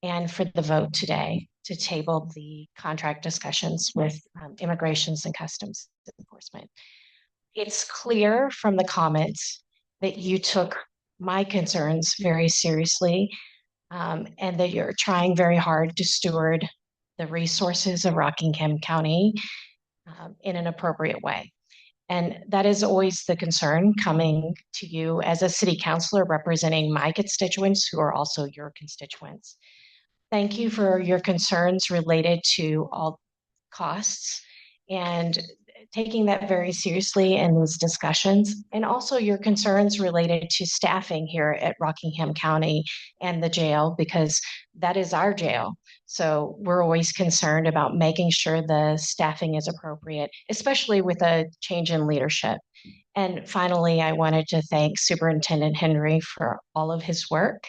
and for the vote today to table the contract discussions with Immigrations and Customs Enforcement. It's clear from the comments that you took my concerns very seriously, and that you're trying very hard to steward the resources of Rockingham County in an appropriate way. And that is always the concern coming to you as a city councilor representing my constituents who are also your constituents. Thank you for your concerns related to all costs and taking that very seriously in these discussions, and also your concerns related to staffing here at Rockingham County and the jail, because that is our jail. So we're always concerned about making sure the staffing is appropriate, especially with a change in leadership. And finally, I wanted to thank Superintendent Henry for all of his work,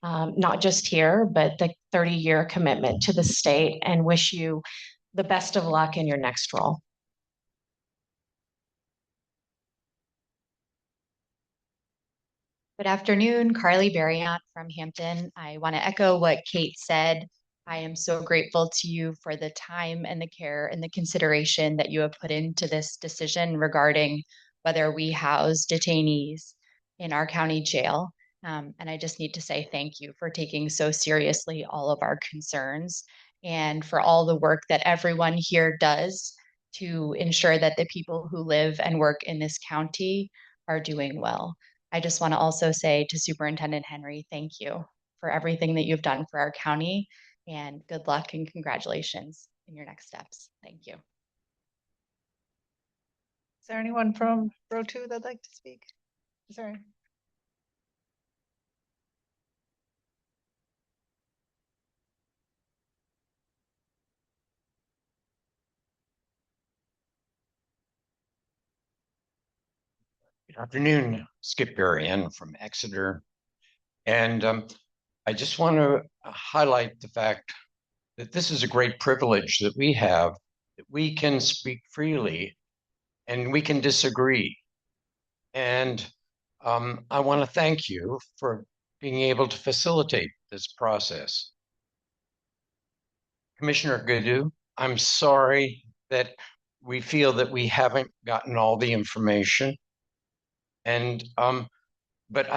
not just here, but the 30-year commitment to the state, and wish you the best of luck in your next role. Good afternoon, Carly Barriant from Hampton. I want to echo what Kate said. I am so grateful to you for the time and the care and the consideration that you have put into this decision regarding whether we house detainees in our county jail. And I just need to say thank you for taking so seriously all of our concerns and for all the work that everyone here does to ensure that the people who live and work in this county are doing well. I just want to also say to Superintendent Henry, thank you for everything that you've done for our county, and good luck and congratulations in your next steps. Thank you. Is there anyone from row 2 that'd like to speak? Is there? Good afternoon, Skip Berrien from Exeter. And I just want to highlight the fact that this is a great privilege that we have, that we can speak freely and we can disagree. And I want to thank you for being able to facilitate this process. Commissioner Gadu, I'm sorry that we feel that we haven't gotten all the information. And but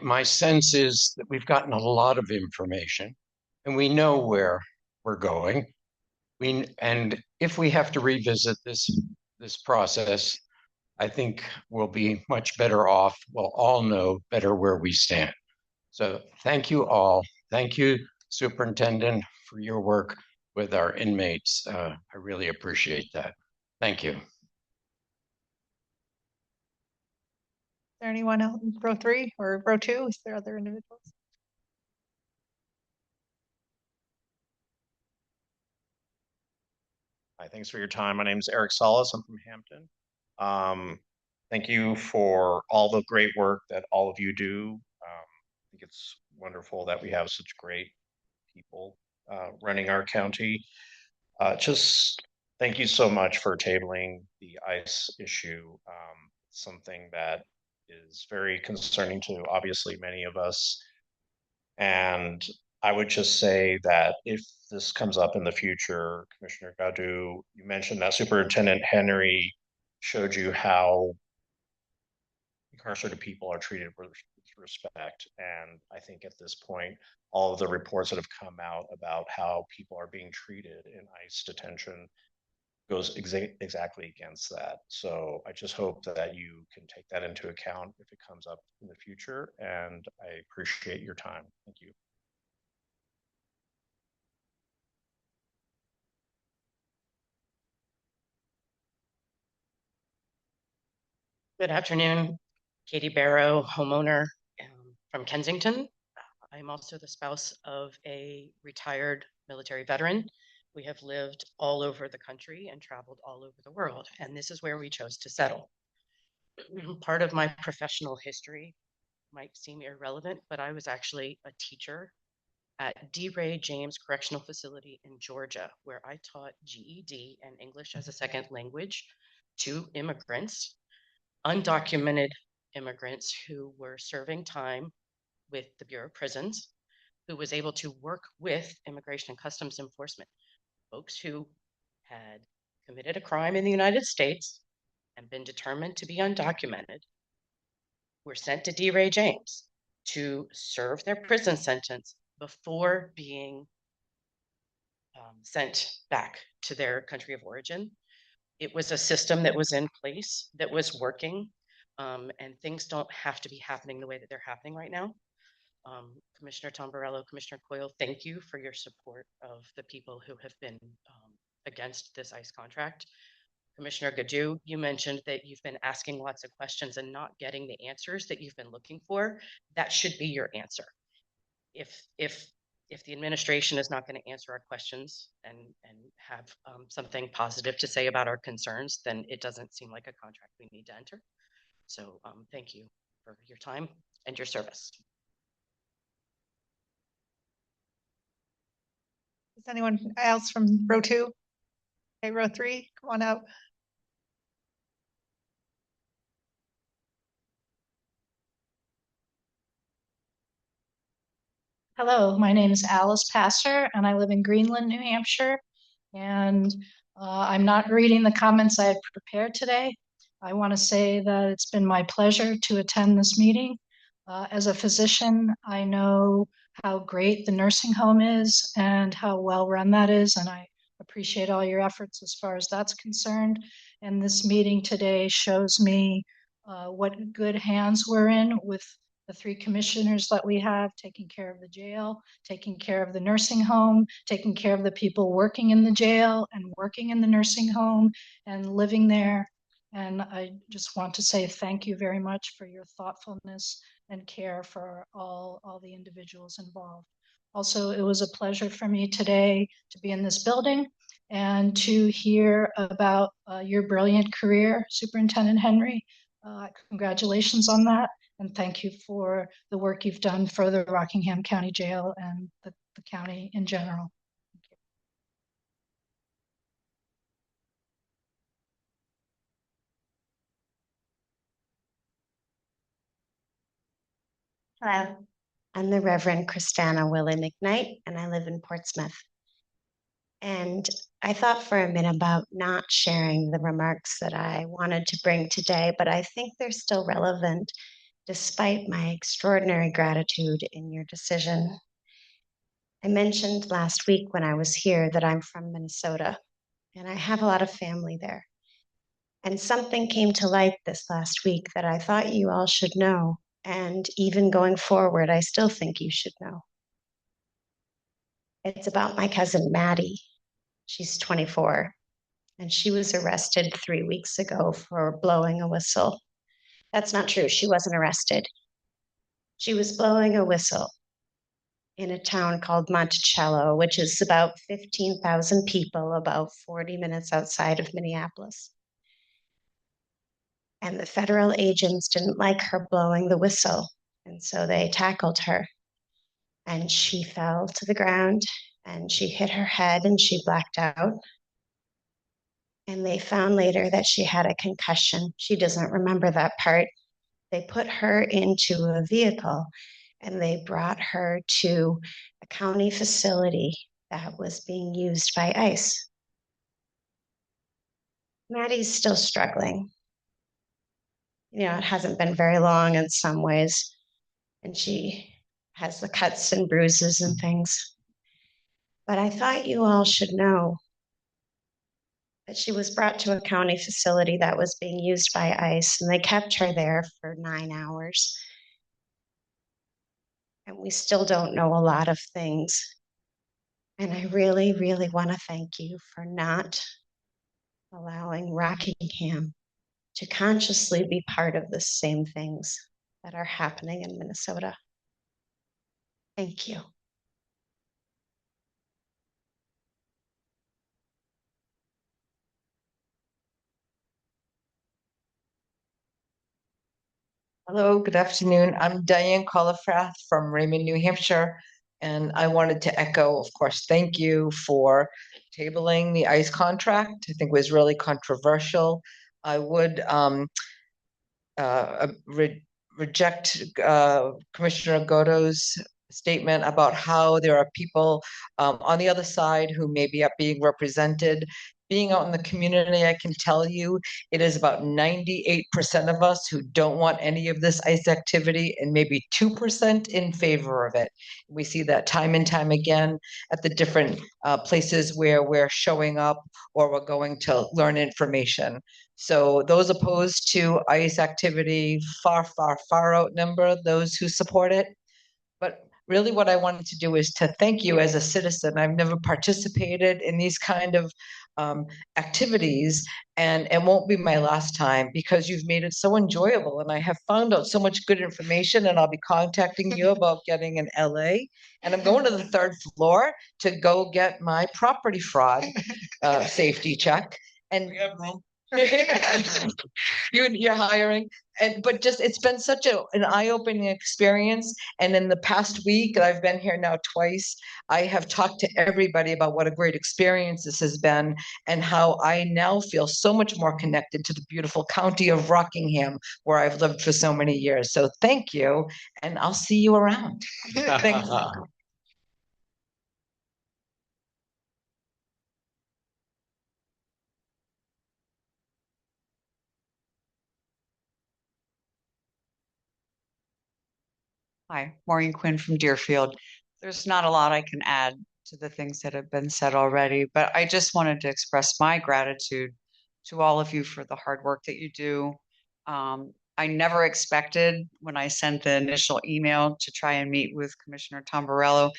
my sense is that we've gotten a lot of information and we know where we're going. And if we have to revisit this process, I think we'll be much better off. We'll all know better where we stand. So thank you all. Thank you, Superintendent, for your work with our inmates. I really appreciate that. Thank you. Is there anyone else in row 3 or row 2? Is there other individuals? Hi, thanks for your time. My name is Eric Solis. I'm from Hampton. Thank you for all the great work that all of you do. I think it's wonderful that we have such great people running our county. Just thank you so much for tabling the ICE issue. Something that is very concerning to obviously many of us. And I would just say that if this comes up in the future, Commissioner Gadu, you mentioned that Superintendent Henry showed you how incarcerated people are treated with respect. And I think at this point, all of the reports that have come out about how people are being treated in ICE detention goes exactly against that. So I just hope that you can take that into account if it comes up in the future. And I appreciate your time. Thank you. Good afternoon, Katie Barrow, homeowner from Kensington. I'm also the spouse of a retired military veteran. We have lived all over the country and traveled all over the world, and this is where we chose to settle. Part of my professional history might seem irrelevant, but I was actually a teacher at D. Ray James Correctional Facility in Georgia, where I taught GED and English as a second language to immigrants, undocumented immigrants who were serving time with the Bureau of Prisons, who was able to work with Immigration and Customs Enforcement, folks who had committed a crime in the United States and been determined to be undocumented, were sent to D. Ray James to serve their prison sentence before being sent back to their country of origin. It was a system that was in place, that was working, and things don't have to be happening the way that they're happening right now. Commissioner Tombarello, Commissioner Coyle, thank you for your support of the people who have been against this ICE contract. Commissioner Gaddu, you mentioned that you've been asking lots of questions and not getting the answers that you've been looking for. That should be your answer. If the administration is not going to answer our questions and have something positive to say about our concerns, then it doesn't seem like a contract we need to enter. So thank you for your time and your service. Is anyone else from row 2? Okay, row 3, come on out. Hello, my name is Alice Passer, and I live in Greenland, New Hampshire. And I'm not reading the comments I had prepared today. I want to say that it's been my pleasure to attend this meeting. As a physician, I know how great the nursing home is and how well run that is, and I appreciate all your efforts as far as that's concerned. And this meeting today shows me what good hands we're in with the 3 commissioners that we have, taking care of the jail, taking care of the nursing home, taking care of the people working in the jail and working in the nursing home and living there. And I just want to say thank you very much for your thoughtfulness and care for all the individuals involved. Also, it was a pleasure for me today to be in this building and to hear about your brilliant career, Superintendent Henry. Congratulations on that. And thank you for the work you've done for the Rockingham County Jail and the county in general. Hello, I'm the Reverend Christina Willie McKnight, and I live in Portsmouth. And I thought for a minute about not sharing the remarks that I wanted to bring today, but I think they're still relevant despite my extraordinary gratitude in your decision. I mentioned last week when I was here that I'm from Minnesota, and I have a lot of family there. And something came to light this last week that I thought you all should know. And even going forward, I still think you should know. It's about my cousin Maddie. She's 24, and she was arrested 3 weeks ago for blowing a whistle. That's not true. She wasn't arrested. She was blowing a whistle in a town called Monticello, which is about 15,000 people, about 40 minutes outside of Minneapolis. And the federal agents didn't like her blowing the whistle, and so they tackled her. And she fell to the ground, and she hit her head, and she blacked out. And they found later that she had a concussion. She doesn't remember that part. They put her into a vehicle, and they brought her to a county facility that was being used by ICE. Maddie's still struggling. You know, it hasn't been very long in some ways, and she has the cuts and bruises and things. But I thought you all should know that she was brought to a county facility that was being used by ICE, and they kept her there for 9 hours. And we still don't know a lot of things. And I really, really want to thank you for not allowing Rockingham to consciously be part of the same things that are happening in Minnesota. Thank you. Hello, good afternoon. I'm Diane Colifrath from Raymond, New Hampshire. And I wanted to echo, of course, thank you for tabling the ICE contract. I think it was really controversial. I would reject Commissioner Goto's statement about how there are people on the other side who maybe are being represented. Being out in the community, I can tell you it is about 98% of us who don't want any of this ICE activity and maybe 2% in favor of it. We see that time and time again at the different places where we're showing up or we're going to learn information. So those opposed to ICE activity far, far, far outnumber those who support it. But really what I wanted to do is to thank you as a citizen. I've never participated in these kind of activities, and it won't be my last time because you've made it so enjoyable. And I have found out so much good information, and I'll be contacting you about getting an LA. And I'm going to the 3rd floor to go get my property fraud safety check. And we have room. You're hiring, but just it's been such an eye-opening experience. And in the past week, I've been here now twice, I have talked to everybody about what a great experience this has been and how I now feel so much more connected to the beautiful county of Rockingham, where I've lived for so many years. So thank you, and I'll see you around. Thanks. Hi, Maureen Quinn from Deerfield. There's not a lot I can add to the things that have been said already, but I just wanted to express my gratitude to all of you for the hard work that you do. I never expected when I sent the initial email to try and meet with Commissioner Tamburello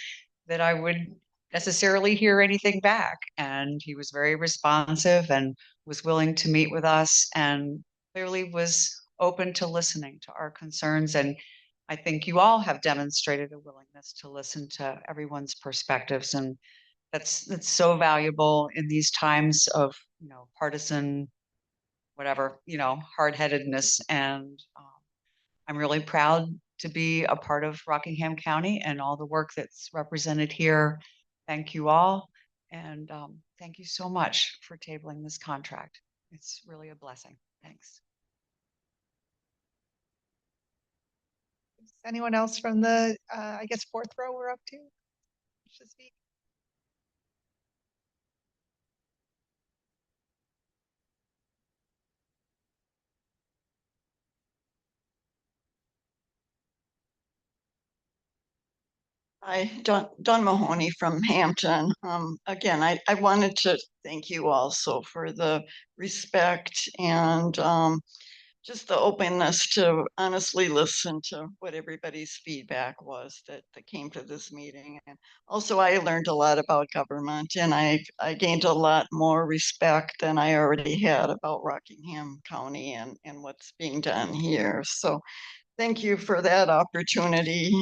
that I would necessarily hear anything back. And he was very responsive and was willing to meet with us and clearly was open to listening to our concerns. And I think you all have demonstrated a willingness to listen to everyone's perspectives, and that's so valuable in these times of partisan whatever hard-headedness. And I'm really proud to be a part of Rockingham County and all the work that's represented here. Thank you all, and thank you so much for tabling this contract. It's really a blessing. Thanks. Anyone else from the, I guess, 4th row we're up to? Should speak. Hi, Dawn Mahoney from Hampton. Again, I wanted to thank you also for the respect and just the openness to honestly listen to what everybody's feedback was that came to this meeting. And also I learned a lot about government, and I gained a lot more respect than I already had about Rockingham County and what's being done here. So thank you for that opportunity.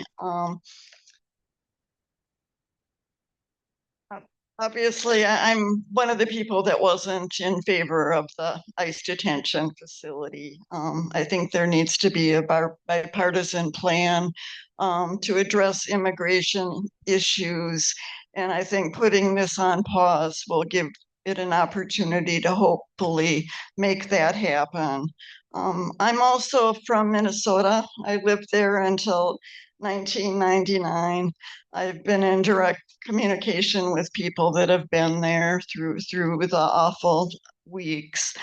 Obviously, I'm one of the people that wasn't in favor of the ICE detention facility. I think there needs to be a bipartisan plan to address immigration issues. And I think putting this on pause will give it an opportunity to hopefully make that happen. I'm also from Minnesota. I lived there until 1999. I've been in direct communication with people that have been there through the awful weeks.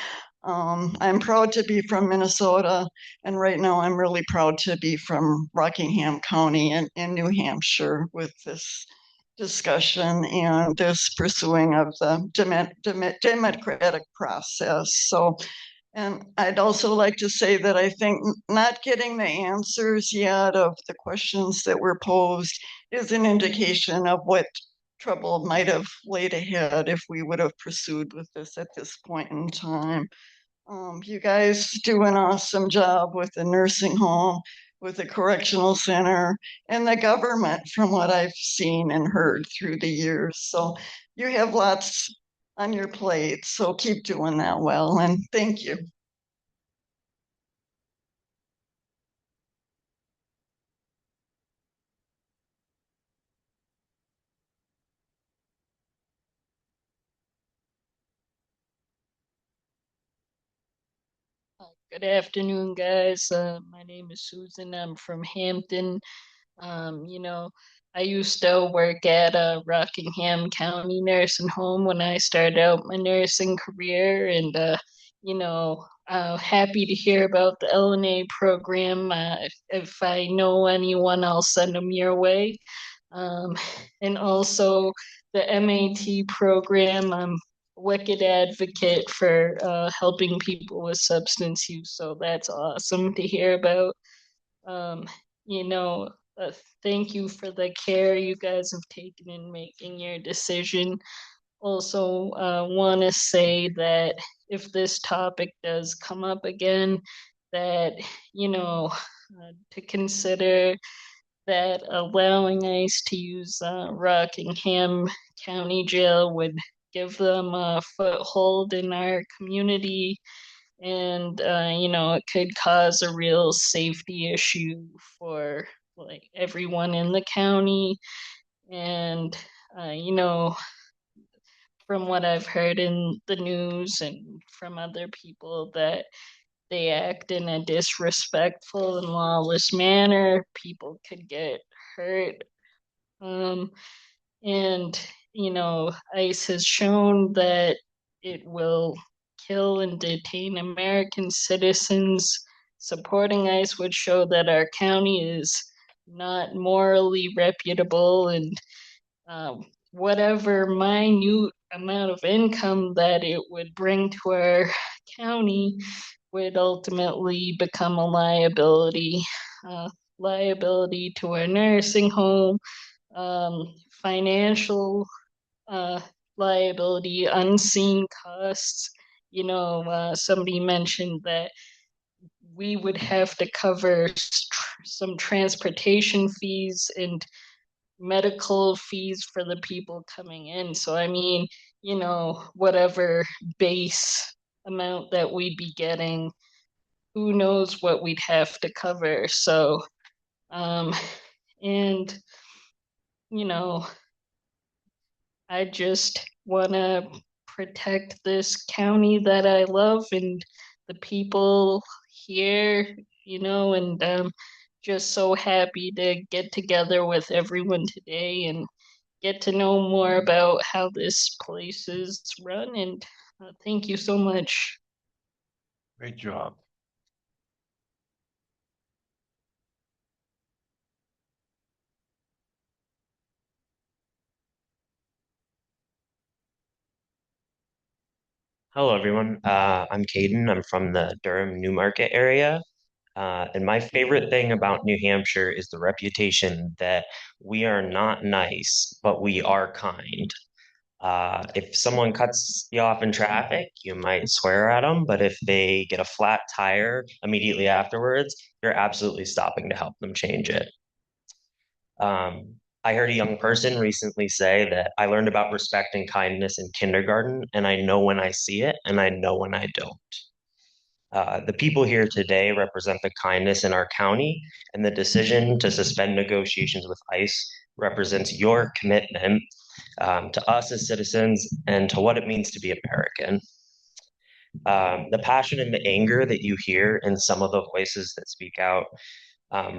I'm proud to be from Minnesota, and right now I'm really proud to be from Rockingham County in New Hampshire with this discussion and this pursuing of the democratic process. So, and I'd also like to say that I think not getting the answers yet of the questions that were posed is an indication of what trouble might have laid ahead if we would have pursued with this at this point in time. You guys do an awesome job with the nursing home, with the correctional center, and the government from what I've seen and heard through the years. So you have lots on your plate, so keep doing that well, and thank you. Good afternoon, guys. My name is Susan. I'm from Hampton. You know, I used to work at a Rockingham County nursing home when I started out my nursing career, and happy to hear about the LNA program. If I know anyone, I'll send them your way. And also the MAT program. I'm a wicked advocate for helping people with substance use, so that's awesome to hear about. Um, you know, thank you for the care you guys have taken in making your decision. Also, want to say that if this topic does come up again, that, to consider that allowing ICE to use Rockingham County Jail would give them a foothold in our community, and it could cause a real safety issue for like everyone in the county. And from what I've heard in the news and from other people, that they act in a disrespectful and lawless manner, people could get hurt. And ICE has shown that it will kill and detain American citizens. Supporting ICE would show that our county is not morally reputable, and whatever minute amount of income that it would bring to our county would ultimately become a liability to our nursing home, financial liability, unseen costs. Somebody mentioned that we would have to cover some transportation fees and medical fees for the people coming in. So, I mean, whatever base amount that we'd be getting, who knows what we'd have to cover. So, and, I just want to protect this county that I love and the people here, and just so happy to get together with everyone today and get to know more about how this place is run. And thank you so much. Great job. Hello, everyone. I'm Caden. I'm from the Durham Newmarket area. And my favorite thing about New Hampshire is the reputation that we are not nice, but we are kind. If someone cuts you off in traffic, you might swear at them, but if they get a flat tire immediately afterwards, you're absolutely stopping to help them change it. I heard a young person recently say that I learned about respect and kindness in kindergarten, and I know when I see it, and I know when I don't. The people here today represent the kindness in our county, and the decision to suspend negotiations with ICE represents your commitment to us as citizens and to what it means to be American. The passion and the anger that you hear in some of the voices that speak out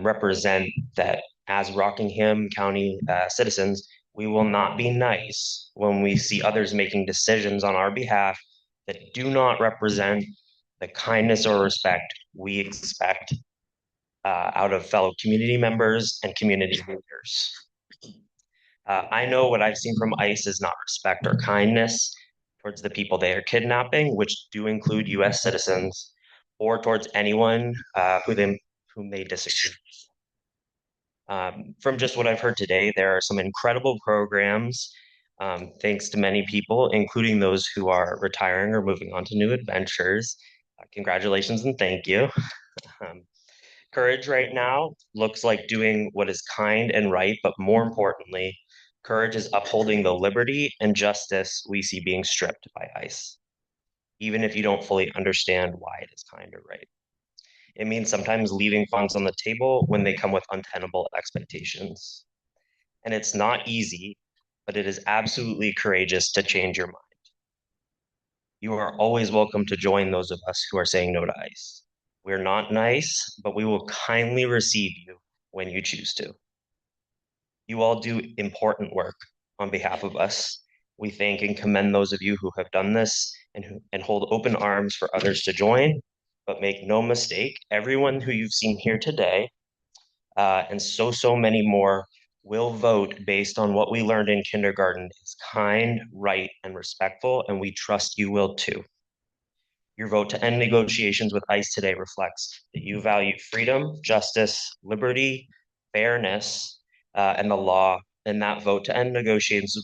represent that as Rockingham County citizens, we will not be nice when we see others making decisions on our behalf that do not represent the kindness or respect we expect out of fellow community members and community leaders. I know what I've seen from ICE is not respect or kindness towards the people they are kidnapping, which do include US citizens, or towards anyone whom they disagree with. From just what I've heard today, there are some incredible programs, thanks to many people, including those who are retiring or moving on to new adventures. Congratulations and thank you. Courage right now looks like doing what is kind and right, but more importantly, courage is upholding the liberty and justice we see being stripped by ICE, even if you don't fully understand why it is kind or right. It means sometimes leaving funds on the table when they come with untenable expectations. And it's not easy, but it is absolutely courageous to change your mind. You are always welcome to join those of us who are saying no to ICE. We're not nice, but we will kindly receive you when you choose to. You all do important work on behalf of us. We thank and commend those of you who have done this and hold open arms for others to join. But make no mistake, everyone who you've seen here today, and so many more, will vote based on what we learned in kindergarten is kind, right, and respectful, and we trust you will too. Your vote to end negotiations with ICE today reflects that you value freedom, justice, liberty, fairness, and the law. And that vote to end negotiations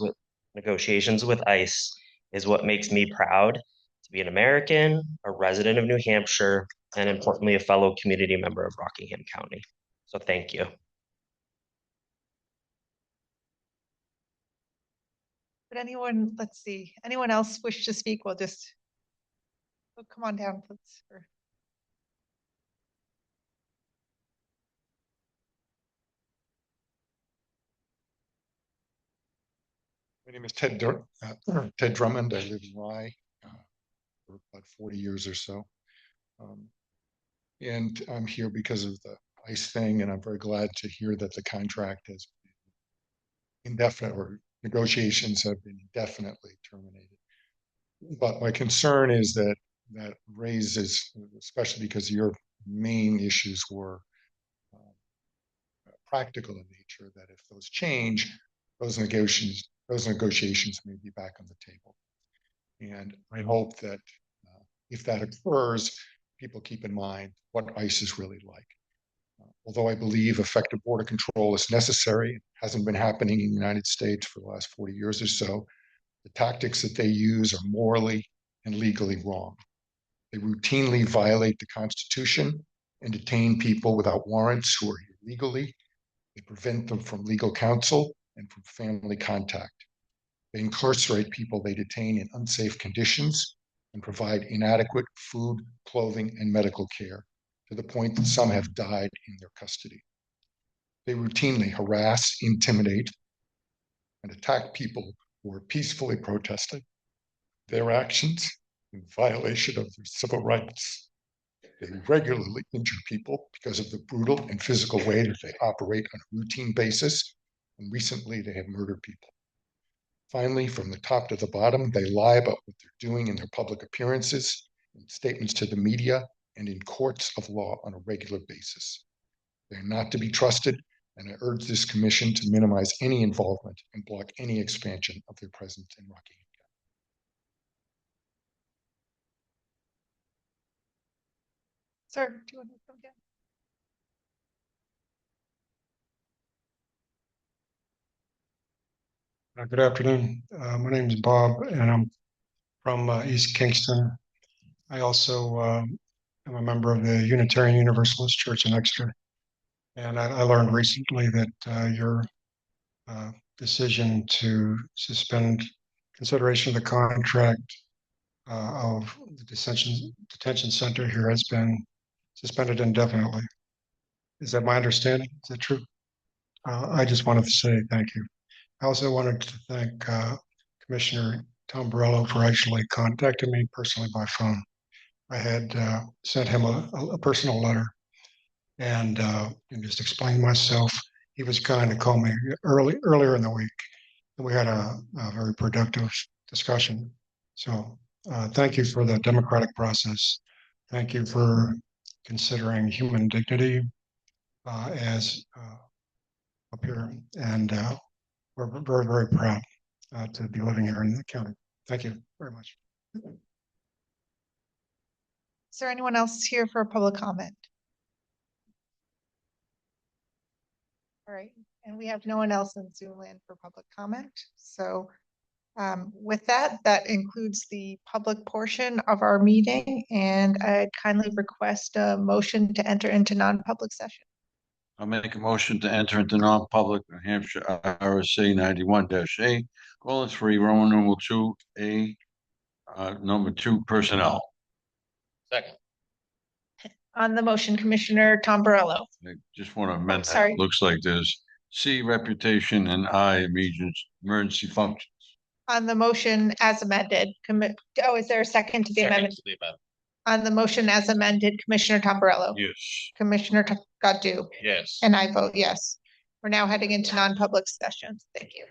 with ICE is what makes me proud to be an American, a resident of New Hampshire, and importantly, a fellow community member of Rockingham County. So thank you. Would anyone, let's see, anyone else wish to speak? We'll just, oh, come on down, please. My name is Ted Drummond. I live in Rye for about 40 years or so. And I'm here because of the ICE thing, and I'm very glad to hear that the contract has been indefinite, or negotiations have been indefinitely terminated. But my concern is that raises, especially because your main issues were practical in nature, that if those change, those negotiations may be back on the table. And I hope that if that occurs, people keep in mind what ICE is really like. Although I believe effective border control is necessary, it hasn't been happening in the United States for the last 40 years or so, the tactics that they use are morally and legally wrong. They routinely violate the Constitution and detain people without warrants who are here legally. They prevent them from legal counsel and from family contact. They incarcerate people they detain in unsafe conditions and provide inadequate food, clothing, and medical care, to the point that some have died in their custody. They routinely harass, intimidate, and attack people who are peacefully protesting their actions in violation of their civil rights. They regularly injure people because of the brutal and physical way that they operate on a routine basis, and recently they have murdered people. Finally, from the top to the bottom, they lie about what they're doing in their public appearances, in statements to the media, and in courts of law on a regular basis. They are not to be trusted, and I urge this commission to minimize any involvement and block any expansion of their presence in Rockingham. Sir, do you want to come down? Good afternoon. My name is Bob, and I'm from East Kingston. I also am a member of the Unitarian Universalist Church in Exeter. And I learned recently that your decision to suspend consideration of the contract of the detention center here has been suspended indefinitely. Is that my understanding? Is that true? I just wanted to say thank you. I also wanted to thank Commissioner Tom Borello for actually contacting me personally by phone. I had sent him a personal letter and just explained myself. He was kind to call me earlier in the week, and we had a very productive discussion. So thank you for the democratic process Thank you for considering human dignity as up here, and we're very, very proud to be living here in the county. Thank you very much. Is there anyone else here for a public comment? All right, and we have no one else in Zoom land for public comment. So with that, that includes the public portion of our meeting, and I'd kindly request a motion to enter into non-public session. I'll make a motion to enter into non-public New Hampshire RSA 91-A, colon 3, Roman numeral 2A, number 2, personnel. Second. On the motion, Commissioner Tom Barello. I just want to amend that. sorry. Looks like there's C, reputation, and I, emergency functions. On the motion as amended, is there a second to the amendment? On the motion as amended, Commissioner Tom Barello. Yes. Commissioner Godu. Yes. And I vote yes. We're now heading into non-public sessions. Thank you.